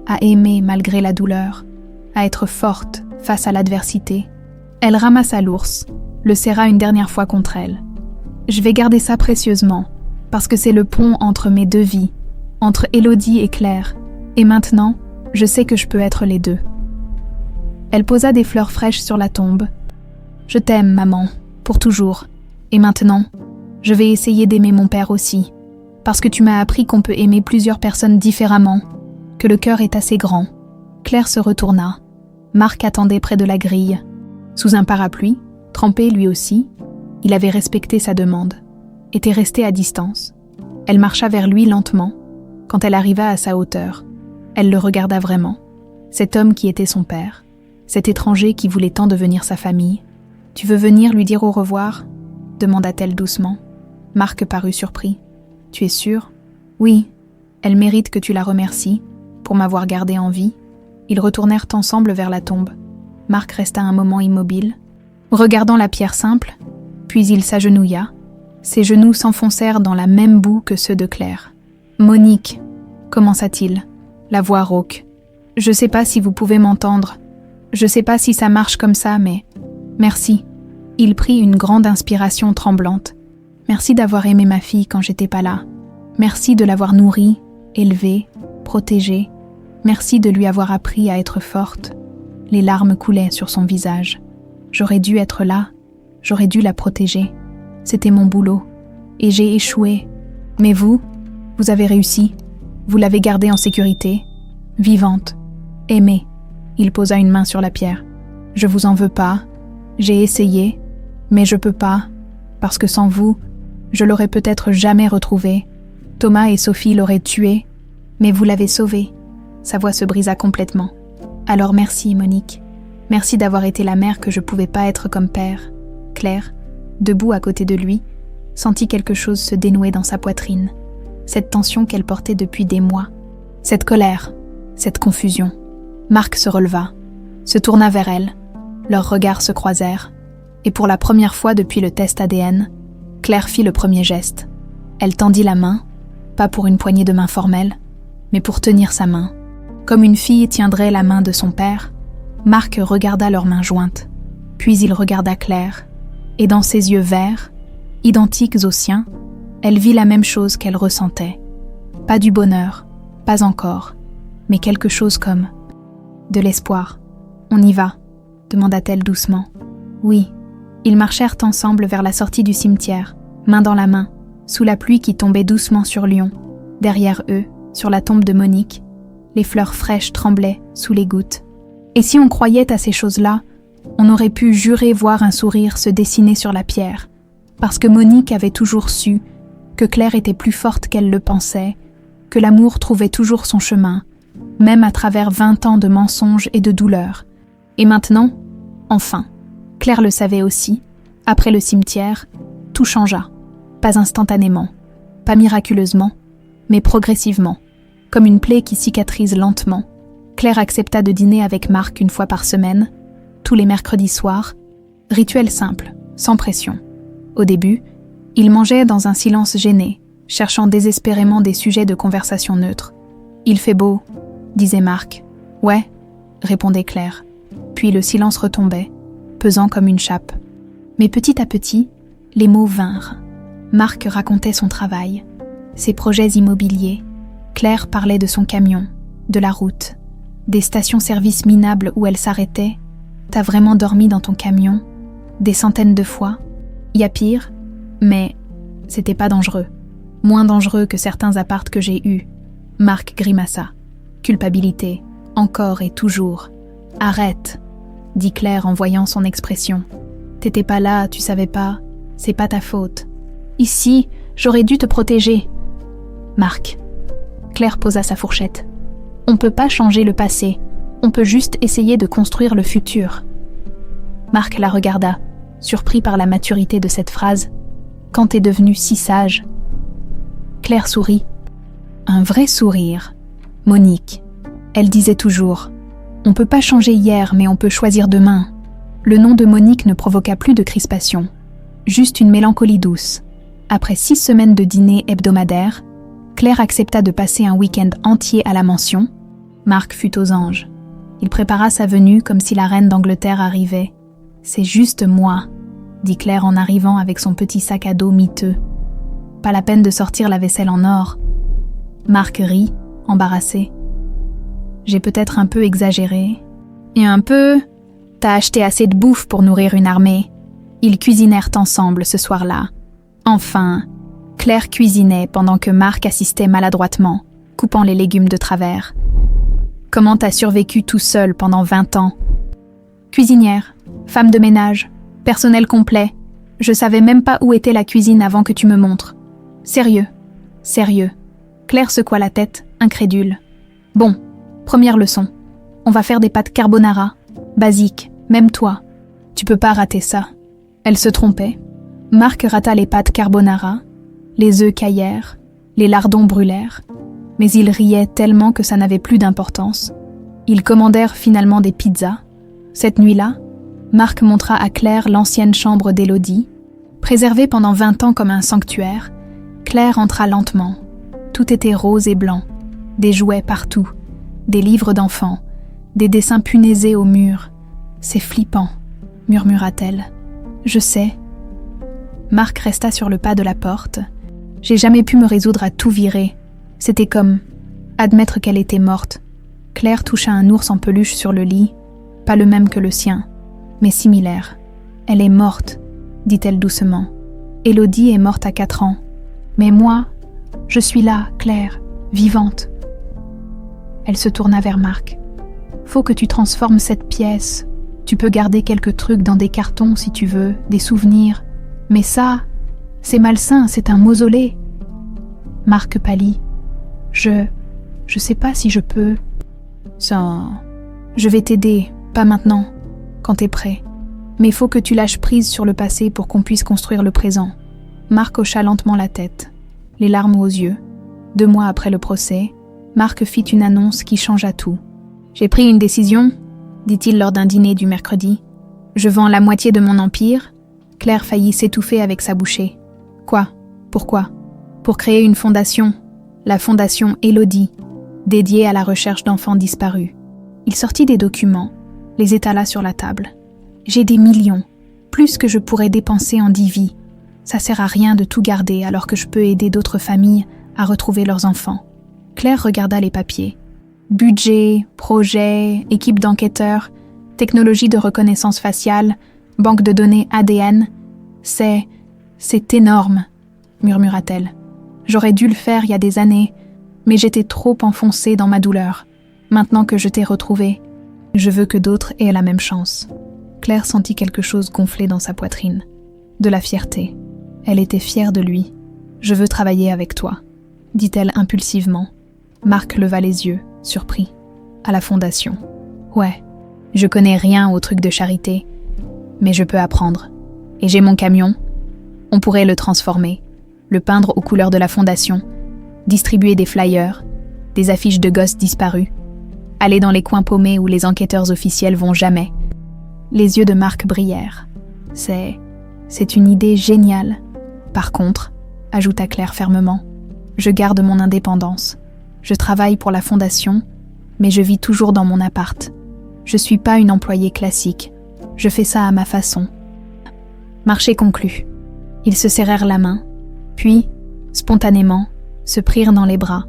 à aimer malgré la douleur, à être forte face à l'adversité. » Elle ramassa l'ours, le serra une dernière fois contre elle. « Je vais garder ça précieusement, parce que c'est le pont entre mes deux vies, entre Élodie et Claire, et maintenant, je sais que je peux être les deux. » Elle posa des fleurs fraîches sur la tombe. « Je t'aime, maman, pour toujours, et maintenant, je vais essayer d'aimer mon père aussi, parce que tu m'as appris qu'on peut aimer plusieurs personnes différemment, que le cœur est assez grand. » Claire se retourna. Marc attendait près de la grille. Sous un parapluie, trempé lui aussi, il avait respecté sa demande, était resté à distance. Elle marcha vers lui lentement. Quand elle arriva à sa hauteur, elle le regarda vraiment. Cet homme qui était son père, cet étranger qui voulait tant devenir sa famille. « Tu veux venir lui dire au revoir ?» demanda-t-elle doucement. Marc parut surpris. « Tu es sûr ?»« Oui, elle mérite que tu la remercies pour m'avoir gardé en vie. » Ils retournèrent ensemble vers la tombe. Marc resta un moment immobile, regardant la pierre simple, puis il s'agenouilla. Ses genoux s'enfoncèrent dans la même boue que ceux de Claire. « Monique, » commença-t-il, la voix rauque. « Je sais pas si vous pouvez m'entendre. Je sais pas si ça marche comme ça, mais... Merci. » Il prit une grande inspiration tremblante. « Merci d'avoir aimé ma fille quand j'étais pas là. Merci de l'avoir nourrie, élevée, protégée. Merci de lui avoir appris à être forte. » Les larmes coulaient sur son visage. « J'aurais dû être là. J'aurais dû la protéger. C'était mon boulot. Et j'ai échoué. Mais vous avez réussi. Vous l'avez gardée en sécurité, vivante, aimée. » Il posa une main sur la pierre. « Je vous en veux pas. J'ai essayé, mais je peux pas, parce que sans vous, je l'aurais peut-être jamais retrouvée. Thomas et Sophie l'auraient tuée, mais vous l'avez sauvée. » Sa voix se brisa complètement. « Alors merci, Monique. Merci d'avoir été la mère que je pouvais pas être comme père. » Claire, debout à côté de lui, sentit quelque chose se dénouer dans sa poitrine. Cette tension qu'elle portait depuis des mois. Cette colère, cette confusion. Marc se releva, se tourna vers elle. Leurs regards se croisèrent. Et pour la première fois depuis le test ADN, Claire fit le premier geste. Elle tendit la main, pas pour une poignée de main formelle, mais pour tenir sa main. Comme une fille tiendrait la main de son père, Marc regarda leurs mains jointes. Puis il regarda Claire, et dans ses yeux verts, identiques aux siens, elle vit la même chose qu'elle ressentait. Pas du bonheur, pas encore, mais quelque chose comme de l'espoir. « On y va ?» demanda-t-elle doucement. « Oui. » Ils marchèrent ensemble vers la sortie du cimetière, main dans la main, sous la pluie qui tombait doucement sur Lyon. Derrière eux, sur la tombe de Monique, les fleurs fraîches tremblaient sous les gouttes. Et si on croyait à ces choses-là, on aurait pu jurer voir un sourire se dessiner sur la pierre, parce que Monique avait toujours su que Claire était plus forte qu'elle le pensait, que l'amour trouvait toujours son chemin, même à travers 20 ans de mensonges et de douleurs. Et maintenant, enfin, Claire le savait aussi, après le cimetière, tout changea. Pas instantanément, pas miraculeusement, mais progressivement, comme une plaie qui cicatrise lentement. Claire accepta de dîner avec Marc une fois par semaine, tous les mercredis soirs, rituel simple, sans pression. Au début, ils mangeaient dans un silence gêné, cherchant désespérément des sujets de conversation neutres. « Il fait beau », disait Marc. « Ouais », répondait Claire. Puis le silence retombait, pesant comme une chape. Mais petit à petit, les mots vinrent. Marc racontait son travail, ses projets immobiliers. Claire parlait de son camion, de la route, des stations-service minables où elle s'arrêtait. « T'as vraiment dormi dans ton camion ? Des centaines de fois ? Y a pire ? Mais c'était pas dangereux. Moins dangereux que certains apparts que j'ai eus. » Marc grimaça. Culpabilité, encore et toujours. « Arrête !» dit Claire en voyant son expression. « T'étais pas là, tu savais pas. C'est pas ta faute. Ici, j'aurais dû te protéger. » Marc. Claire posa sa fourchette. « On peut pas changer le passé. On peut juste essayer de construire le futur. » Marc la regarda, surpris par la maturité de cette phrase. « Quand t'es devenue si sage ?» Claire sourit. Un vrai sourire. Monique. Elle disait toujours « On peut pas changer hier, mais on peut choisir demain. » Le nom de Monique ne provoqua plus de crispation, juste une mélancolie douce. Après 6 semaines de dîner hebdomadaires, Claire accepta de passer un week-end entier à la mansion. Marc fut aux anges. Il prépara sa venue comme si la reine d'Angleterre arrivait. « C'est juste moi », dit Claire en arrivant avec son petit sac à dos miteux. « Pas la peine de sortir la vaisselle en or. » Marc rit, embarrassé. « J'ai peut-être un peu exagéré. »« Et un peu... T'as acheté assez de bouffe pour nourrir une armée. » Ils cuisinèrent ensemble ce soir-là. Enfin, Claire cuisinait pendant que Marc assistait maladroitement, coupant les légumes de travers. « Comment t'as survécu tout seul pendant 20 ans ?»« Cuisinière, femme de ménage, personnel complet. Je savais même pas où était la cuisine avant que tu me montres. Sérieux, sérieux. » Claire secoua la tête, incrédule. « Bon, première leçon. On va faire des pâtes carbonara. Basique, même toi. Tu peux pas rater ça. » Elle se trompait. Marc rata les pâtes carbonara, les œufs caillèrent, les lardons brûlèrent, mais ils riaient tellement que ça n'avait plus d'importance. Ils commandèrent finalement des pizzas. Cette nuit-là, Marc montra à Claire l'ancienne chambre d'Élodie. Préservée pendant 20 ans comme un sanctuaire, Claire entra lentement. Tout était rose et blanc, des jouets partout, des livres d'enfants, des dessins punaisés au mur. « C'est flippant », murmura-t-elle. « Je sais. » Marc resta sur le pas de la porte. J'ai jamais pu me résoudre à tout virer. C'était comme admettre qu'elle était morte. Claire toucha un ours en peluche sur le lit, pas le même que le sien, mais similaire. « Elle est morte, » dit-elle doucement. « Élodie est morte à 4 ans. Mais moi, je suis là, Claire, vivante. » Elle se tourna vers Marc. « Faut que tu transformes cette pièce. Tu peux garder quelques trucs dans des cartons si tu veux, des souvenirs. Mais ça, c'est malsain, c'est un mausolée. » Marc pâlit. « Je sais pas si je peux. » « Ça, je vais t'aider, pas maintenant, quand t'es prêt. Mais faut que tu lâches prise sur le passé pour qu'on puisse construire le présent. » Marc hocha lentement la tête, les larmes aux yeux. 2 mois après le procès, Marc fit une annonce qui changea tout. « J'ai pris une décision, » dit-il lors d'un dîner du mercredi. « Je vends la moitié de mon empire. » Claire faillit s'étouffer avec sa bouchée. « Quoi ? Pourquoi ? » « Pour créer une fondation, la fondation Élodie, dédiée à la recherche d'enfants disparus. » Il sortit des documents, les étala sur la table. « J'ai des millions, plus que je pourrais dépenser en 10 vies. Ça sert à rien de tout garder alors que je peux aider d'autres familles à retrouver leurs enfants. » Claire regarda les papiers. Budget, projet, équipe d'enquêteurs, technologie de reconnaissance faciale, banque de données ADN. C'est énorme, murmura-t-elle. J'aurais dû le faire il y a des années, mais j'étais trop enfoncée dans ma douleur. Maintenant que je t'ai retrouvée, je veux que d'autres aient la même chance. Claire sentit quelque chose gonfler dans sa poitrine. De la fierté. Elle était fière de lui. « Je veux travailler avec toi », dit-elle impulsivement. Marc leva les yeux, surpris. « À la fondation. »« Ouais, je connais rien aux trucs de charité, mais je peux apprendre. Et j'ai mon camion. On pourrait le transformer, le peindre aux couleurs de la fondation, distribuer des flyers, des affiches de gosses disparus, aller dans les coins paumés où les enquêteurs officiels vont jamais. » Les yeux de Marc brillèrent. « C'est une idée géniale. Par contre, » ajouta Claire fermement, « je garde mon indépendance. Je travaille pour la fondation, mais je vis toujours dans mon appart. Je suis pas une employée classique. Je fais ça à ma façon. » Marché conclu. Ils se serrèrent la main, puis, spontanément, se prirent dans les bras.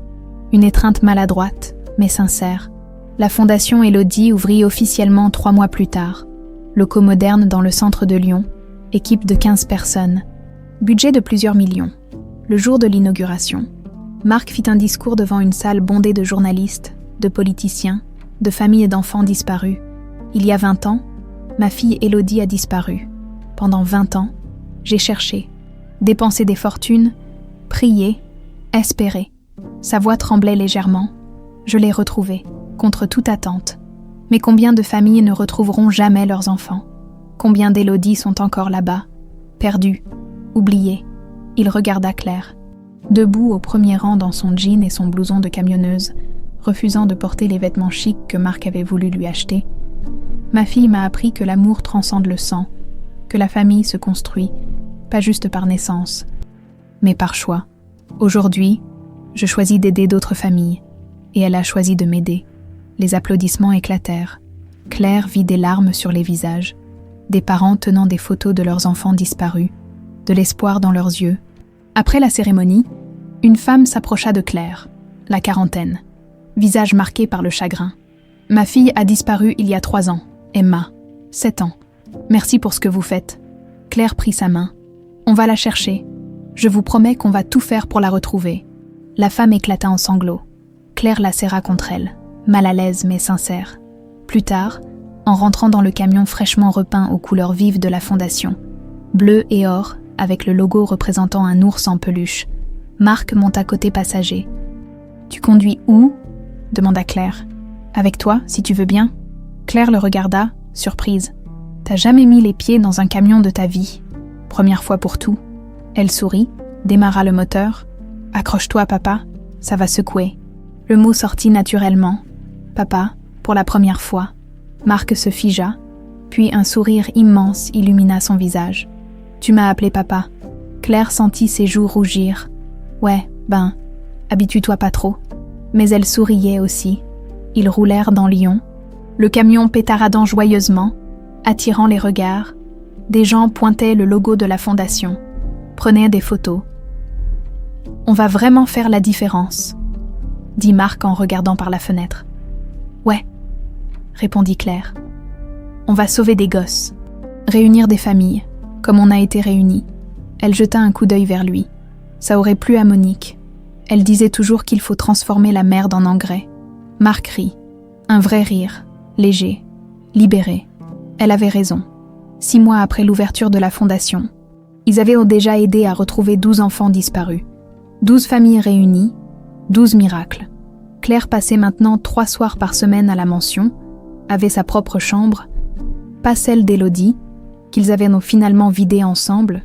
Une étreinte maladroite, mais sincère. La fondation Élodie ouvrit officiellement 3 mois plus tard. Locaux modernes dans le centre de Lyon, équipe de 15 personnes. Budget de plusieurs millions. Le jour de l'inauguration, Marc fit un discours devant une salle bondée de journalistes, de politiciens, de familles et d'enfants disparus. Il y a 20 ans, ma fille Élodie a disparu. Pendant 20 ans, j'ai cherché, dépensé des fortunes, prié, espéré. Sa voix tremblait légèrement. Je l'ai retrouvée, contre toute attente. Mais combien de familles ne retrouveront jamais leurs enfants ? Combien d'Élodie sont encore là-bas, perdues, oubliées ? Il regarda Claire, debout au premier rang dans son jean et son blouson de camionneuse, refusant de porter les vêtements chics que Marc avait voulu lui acheter. Ma fille m'a appris que l'amour transcende le sang, que la famille se construit, pas juste par naissance, mais par choix. Aujourd'hui, Je choisis d'aider d'autres familles, et elle a choisi de m'aider. Les applaudissements éclatèrent. Claire vit des larmes sur les visages, des parents tenant des photos de leurs enfants disparus, de l'espoir dans leurs yeux. Après la cérémonie, une femme s'approcha de Claire, la quarantaine, visage marqué par le chagrin. « Ma fille a disparu il y a 3 ans, Emma, 7 ans. Merci pour ce que vous faites. » Claire prit sa main. « On va la chercher. Je vous promets qu'on va tout faire pour la retrouver. » La femme éclata en sanglots. Claire la serra contre elle, mal à l'aise mais sincère. Plus tard, en rentrant dans le camion fraîchement repeint aux couleurs vives de la fondation, bleu et or, avec le logo représentant un ours en peluche, Marc monta côté passager. « Tu conduis où ?» demanda Claire. « Avec toi, si tu veux bien. » Claire le regarda, surprise. « T'as jamais mis les pieds dans un camion de ta vie. Première fois pour tout. » Elle sourit, démarra le moteur. « Accroche-toi, papa, ça va secouer. » Le mot sortit naturellement. « Papa, pour la première fois. » Marc se figea, puis un sourire immense illumina son visage. « Tu m'as appelé papa. » Claire sentit ses joues rougir. « Ouais, habitue-toi pas trop. » Mais elle souriait aussi. Ils roulèrent dans Lyon, le camion pétaradant joyeusement, attirant les regards. Des gens pointaient le logo de la fondation, prenaient des photos. « On va vraiment faire la différence, » dit Marc en regardant par la fenêtre. « Ouais, » répondit Claire. « On va sauver des gosses, réunir des familles, comme on a été réunis. » Elle jeta un coup d'œil vers lui. Ça aurait plu à Monique. Elle disait toujours qu'il faut transformer la merde en engrais. Marc rit. Un vrai rire, léger, libéré. Elle avait raison. 6 mois après l'ouverture de la fondation, ils avaient déjà aidé à retrouver 12 enfants disparus. 12 familles réunies, 12 miracles. Claire passait maintenant 3 soirs par semaine à la mansion, avait sa propre chambre, pas celle d'Élodie, qu'ils avaient finalement vidée ensemble.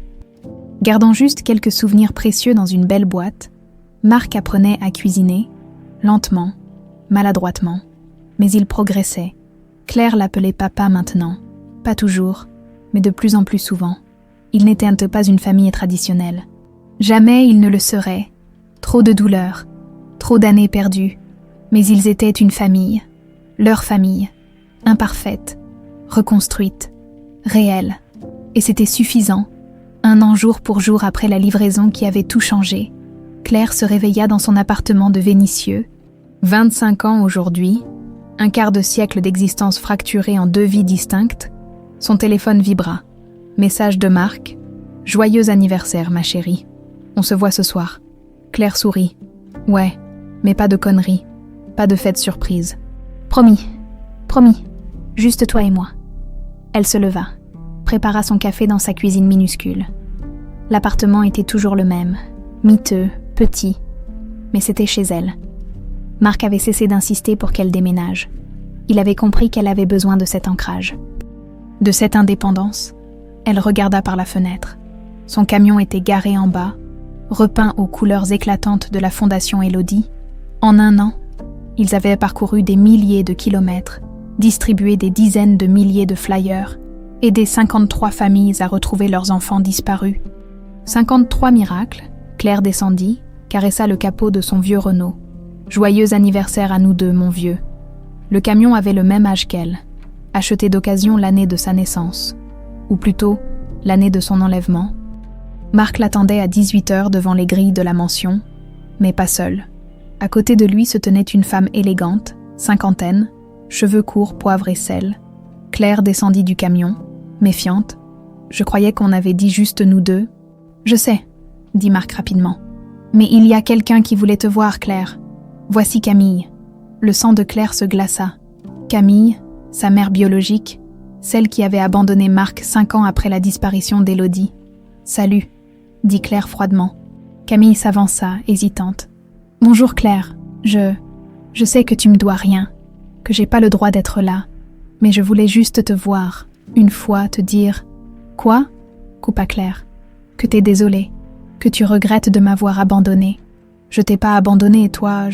Gardant juste quelques souvenirs précieux dans une belle boîte, Marc apprenait à cuisiner, lentement, maladroitement, mais il progressait. Claire l'appelait papa maintenant, pas toujours, mais de plus en plus souvent. Ils n'étaient pas une famille traditionnelle. Jamais ils ne le seraient. Trop de douleurs, trop d'années perdues, mais ils étaient une famille, leur famille, imparfaite, reconstruite, réelle. Et c'était suffisant. 1 an jour pour jour après la livraison qui avait tout changé. Claire se réveilla dans son appartement de Vénissieux. 25 ans aujourd'hui, un quart de siècle d'existence fracturée en 2 vies distinctes. Son téléphone vibra. Message de Marc. « Joyeux anniversaire, ma chérie. On se voit ce soir. » Claire sourit. « Ouais, mais pas de conneries. Pas de fête surprise. »« Promis, promis. Juste toi et moi. » Elle se leva, prépara son café dans sa cuisine minuscule. L'appartement était toujours le même, miteux, petit, mais c'était chez elle. Marc avait cessé d'insister pour qu'elle déménage. Il avait compris qu'elle avait besoin de cet ancrage. De cette indépendance, elle regarda par la fenêtre. Son camion était garé en bas, repeint aux couleurs éclatantes de la fondation Élodie. En 1 an, ils avaient parcouru des milliers de kilomètres, distribué des dizaines de milliers de flyers, aidé 53 familles à retrouver leurs enfants disparus. 53 miracles. Claire descendit, caressa le capot de son vieux Renault. « Joyeux anniversaire à nous deux, mon vieux. » Le camion avait le même âge qu'elle, acheté d'occasion l'année de sa naissance, ou plutôt l'année de son enlèvement. Marc l'attendait à 18h devant les grilles de la mansion, mais pas seul. À côté de lui se tenait une femme élégante, 50aine, cheveux courts, poivre et sel. Claire descendit du camion, méfiante. « Je croyais qu'on avait dit juste nous deux. »« Je sais, » dit Marc rapidement. « Mais il y a quelqu'un qui voulait te voir, Claire. Voici Camille. » Le sang de Claire se glaça. Camille, sa mère biologique, celle qui avait abandonné Marc 5 ans après la disparition d'Élodie. « Salut, » dit Claire froidement. Camille s'avança, hésitante. « Bonjour Claire, je sais que tu me dois rien, que j'ai pas le droit d'être là, mais je voulais juste te voir, une fois, te dire... »« Quoi ?» coupa Claire. « Que t'es désolée, que tu regrettes de m'avoir abandonnée. Je t'ai pas abandonnée, toi,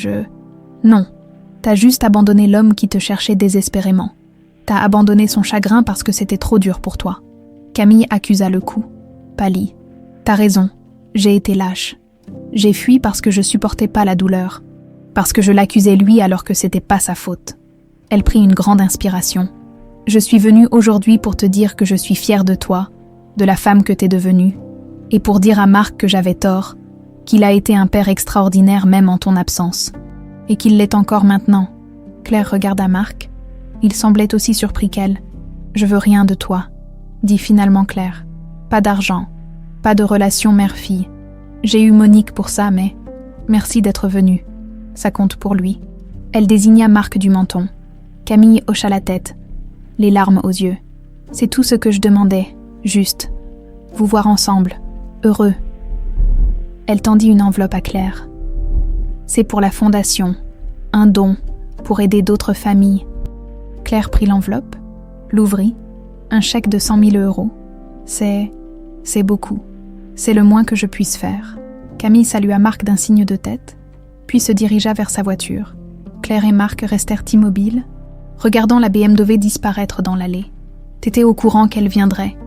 Non, t'as juste abandonné l'homme qui te cherchait désespérément. T'as abandonné son chagrin parce que c'était trop dur pour toi. » Camille accusa le coup, pâlit. « T'as raison, j'ai été lâche. J'ai fui parce que je supportais pas la douleur, parce que je l'accusais lui alors que c'était pas sa faute. Elle prit une grande inspiration. Je suis venue aujourd'hui pour te dire que je suis fière de toi, de la femme que t'es devenue, et pour dire à Marc que j'avais tort, qu'il a été un père extraordinaire même en ton absence, et qu'il l'est encore maintenant. Claire regarda Marc. Il semblait aussi surpris qu'elle. « Je veux rien de toi », dit finalement Claire. « Pas d'argent, pas de relation mère-fille. J'ai eu Monique pour ça, mais merci d'être venue. Ça compte pour lui. » Elle désigna Marc du menton. Camille hocha la tête, les larmes aux yeux. « C'est tout ce que je demandais, juste. Vous voir ensemble, heureux. » Elle tendit une enveloppe à Claire. « C'est pour la fondation, un don, pour aider d'autres familles. » Claire prit l'enveloppe, l'ouvrit, un chèque de 100 000 euros. « C'est beaucoup. C'est le moins que je puisse faire. » Camille salua Marc d'un signe de tête, puis se dirigea vers sa voiture. Claire et Marc restèrent immobiles, regardant la BMW disparaître dans l'allée. « T'étais au courant qu'elle viendrait ?»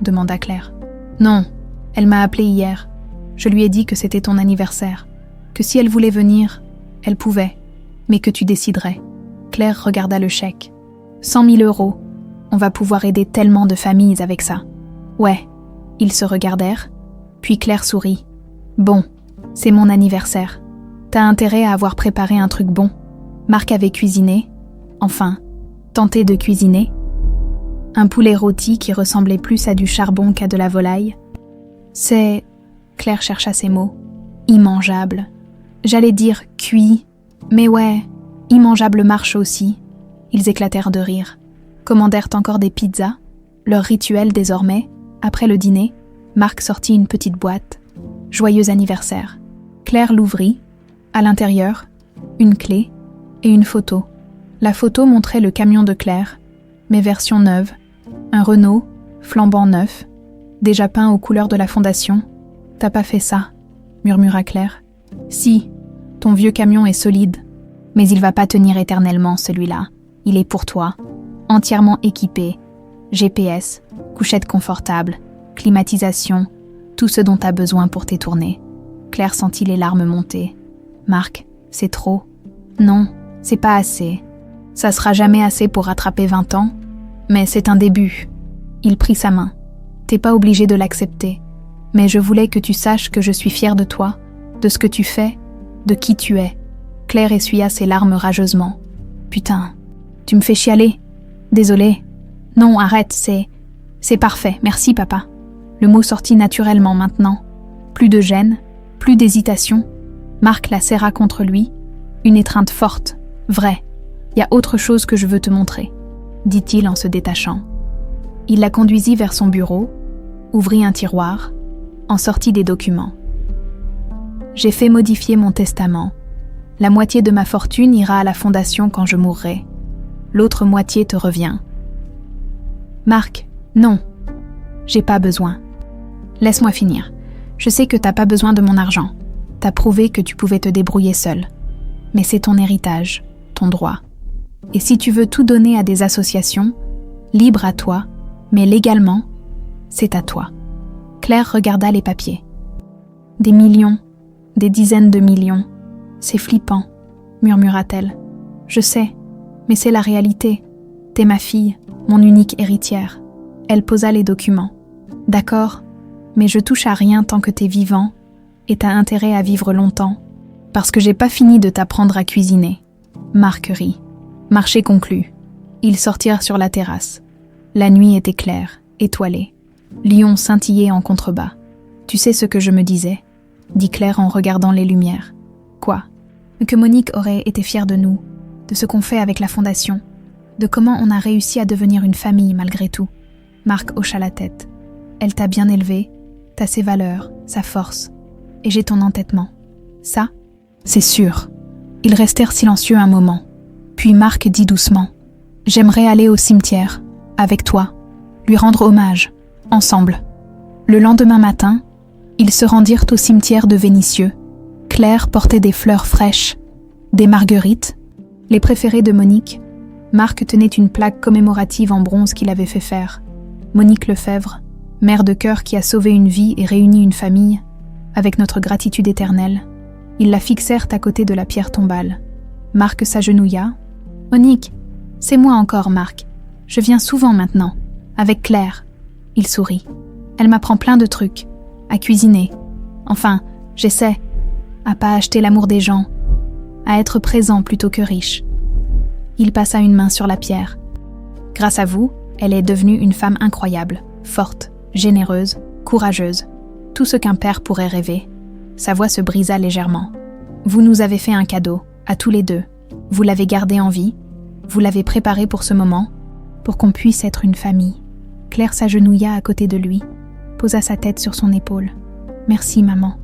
demanda Claire. « Non, elle m'a appelé hier. Je lui ai dit que c'était ton anniversaire, que si elle voulait venir, elle pouvait, mais que tu déciderais. » Claire regarda le chèque. 100 000 euros. On va pouvoir aider tellement de familles avec ça. Ouais. Ils se regardèrent, puis Claire sourit. Bon, c'est mon anniversaire. T'as intérêt à avoir préparé un truc bon. Marc avait cuisiné, enfin, tenté de cuisiner. Un poulet rôti qui ressemblait plus à du charbon qu'à de la volaille. C'est... Claire chercha ses mots. Immangeable. J'allais dire cuit, mais ouais, immangeable marche aussi. Ils éclatèrent de rire. Commandèrent encore des pizzas. Leur rituel désormais, après le dîner, Marc sortit une petite boîte. Joyeux anniversaire. Claire l'ouvrit. À l'intérieur, une clé et une photo. La photo montrait le camion de Claire, mais version neuve. Un Renault, flambant neuf, déjà peint aux couleurs de la fondation. « T'as pas fait ça », murmura Claire. « Si, ton vieux camion est solide, mais il va pas tenir éternellement celui-là. Il est pour toi, entièrement équipé. GPS, couchette confortable, climatisation, tout ce dont t'as besoin pour tes tournées. » Claire sentit les larmes monter. « Marc, c'est trop. Non, c'est pas assez. Ça sera jamais assez pour rattraper 20 ans, mais c'est un début. » Il prit sa main. « T'es pas obligé de l'accepter, mais je voulais que tu saches que je suis fière de toi, de ce que tu fais, de qui tu es. » Claire essuya ses larmes rageusement. « Putain, tu me fais chialer. Désolée. Non, arrête, c'est parfait, merci papa. » Le mot sortit naturellement maintenant. Plus de gêne, plus d'hésitation. Marc la serra contre lui. Une étreinte forte, vraie. « Y a autre chose que je veux te montrer, » dit-il en se détachant. Il la conduisit vers son bureau, ouvrit un tiroir, en sortit des documents. « J'ai fait modifier mon testament. La moitié de ma fortune ira à la fondation quand je mourrai. L'autre moitié te revient. » Marc, non. J'ai pas besoin. Laisse-moi finir. Je sais que t'as pas besoin de mon argent. T'as prouvé que tu pouvais te débrouiller seul. Mais c'est ton héritage, ton droit. Et si tu veux tout donner à des associations, libre à toi, mais légalement, c'est à toi. Claire regarda les papiers. Des millions, des dizaines de millions. C'est flippant, murmura-t-elle. Je sais, mais c'est la réalité. T'es ma fille, mon unique héritière. Elle posa les documents. D'accord, mais je touche à rien tant que t'es vivant et t'as intérêt à vivre longtemps, parce que j'ai pas fini de t'apprendre à cuisiner. Marc rit. Marché conclu. Ils sortirent sur la terrasse. La nuit était claire, étoilée. Lyon scintillait en contrebas. « Tu sais ce que je me disais ?» dit Claire en regardant les lumières. « Quoi ?» Que Monique aurait été fière de nous, de ce qu'on fait avec la fondation, de comment on a réussi à devenir une famille malgré tout. Marc hocha la tête. « Elle t'a bien élevée, t'as ses valeurs, sa force, et j'ai ton entêtement. Ça, c'est sûr. » Ils restèrent silencieux un moment. Puis Marc dit doucement « J'aimerais aller au cimetière, avec toi, lui rendre hommage, ensemble. » Le lendemain matin, ils se rendirent au cimetière de Vénissieux. Claire portait des fleurs fraîches, des marguerites, les préférées de Monique. Marc tenait une plaque commémorative en bronze qu'il avait fait faire. Monique Lefebvre, mère de cœur qui a sauvé une vie et réuni une famille, avec notre gratitude éternelle. Ils la fixèrent à côté de la pierre tombale. Marc s'agenouilla. « Monique, c'est moi encore, Marc. Je viens souvent maintenant, avec Claire. » Il sourit. « Elle m'apprend plein de trucs, à cuisiner. Enfin, j'essaie, à pas acheter l'amour des gens, à être présent plutôt que riche. » Il passa une main sur la pierre. « Grâce à vous, elle est devenue une femme incroyable, forte, généreuse, courageuse. Tout ce qu'un père pourrait rêver. » Sa voix se brisa légèrement. « Vous nous avez fait un cadeau, à tous les deux. Vous l'avez gardé en vie. Vous l'avez préparé pour ce moment, pour qu'on puisse être une famille. » Claire s'agenouilla à côté de lui, posa sa tête sur son épaule. « Merci, maman, »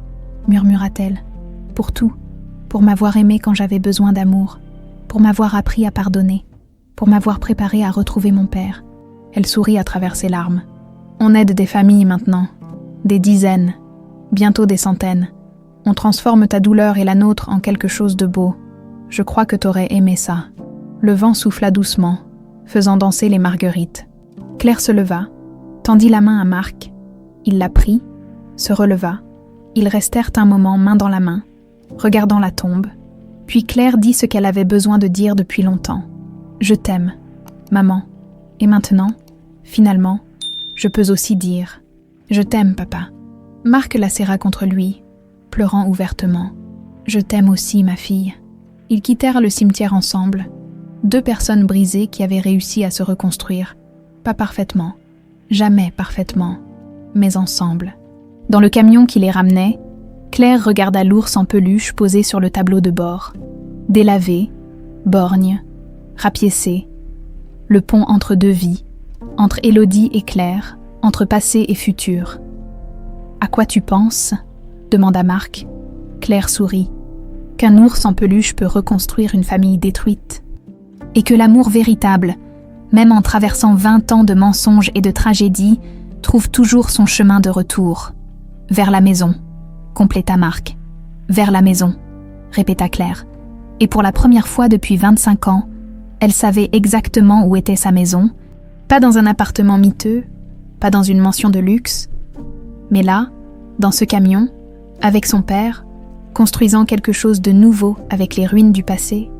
murmura-t-elle, « pour tout, pour m'avoir aimée quand j'avais besoin d'amour, pour m'avoir appris à pardonner, pour m'avoir préparé à retrouver mon père. » Elle sourit à travers ses larmes. « On aide des familles maintenant, des dizaines, bientôt des centaines. On transforme ta douleur et la nôtre en quelque chose de beau. Je crois que t'aurais aimé ça. » Le vent souffla doucement, faisant danser les marguerites. Claire se leva, tendit la main à Marc. Il la prit, se releva. Ils restèrent un moment main dans la main, regardant la tombe. Puis Claire dit ce qu'elle avait besoin de dire depuis longtemps. « Je t'aime, maman. Et maintenant, finalement, je peux aussi dire « Je t'aime, papa. » Marc la serra contre lui, pleurant ouvertement. « Je t'aime aussi, ma fille. » Ils quittèrent le cimetière ensemble, 2 personnes brisées qui avaient réussi à se reconstruire. Pas parfaitement, jamais parfaitement, mais ensemble. Dans le camion qui les ramenait, Claire regarda l'ours en peluche posé sur le tableau de bord. Délavé, borgne, rapiécé. Le pont entre 2 vies, entre Élodie et Claire, entre passé et futur. « À quoi tu penses ?» demanda Marc. Claire sourit. « Qu'un ours en peluche peut reconstruire une famille détruite. Et que l'amour véritable, même en traversant 20 ans de mensonges et de tragédies, trouve toujours son chemin de retour. Vers la maison, compléta Marc. Vers la maison, répéta Claire. Et pour la première fois depuis 25 ans, elle savait exactement où était sa maison, pas dans un appartement miteux, pas dans une mansion de luxe, mais là, dans ce camion, avec son père, construisant quelque chose de nouveau avec les ruines du passé,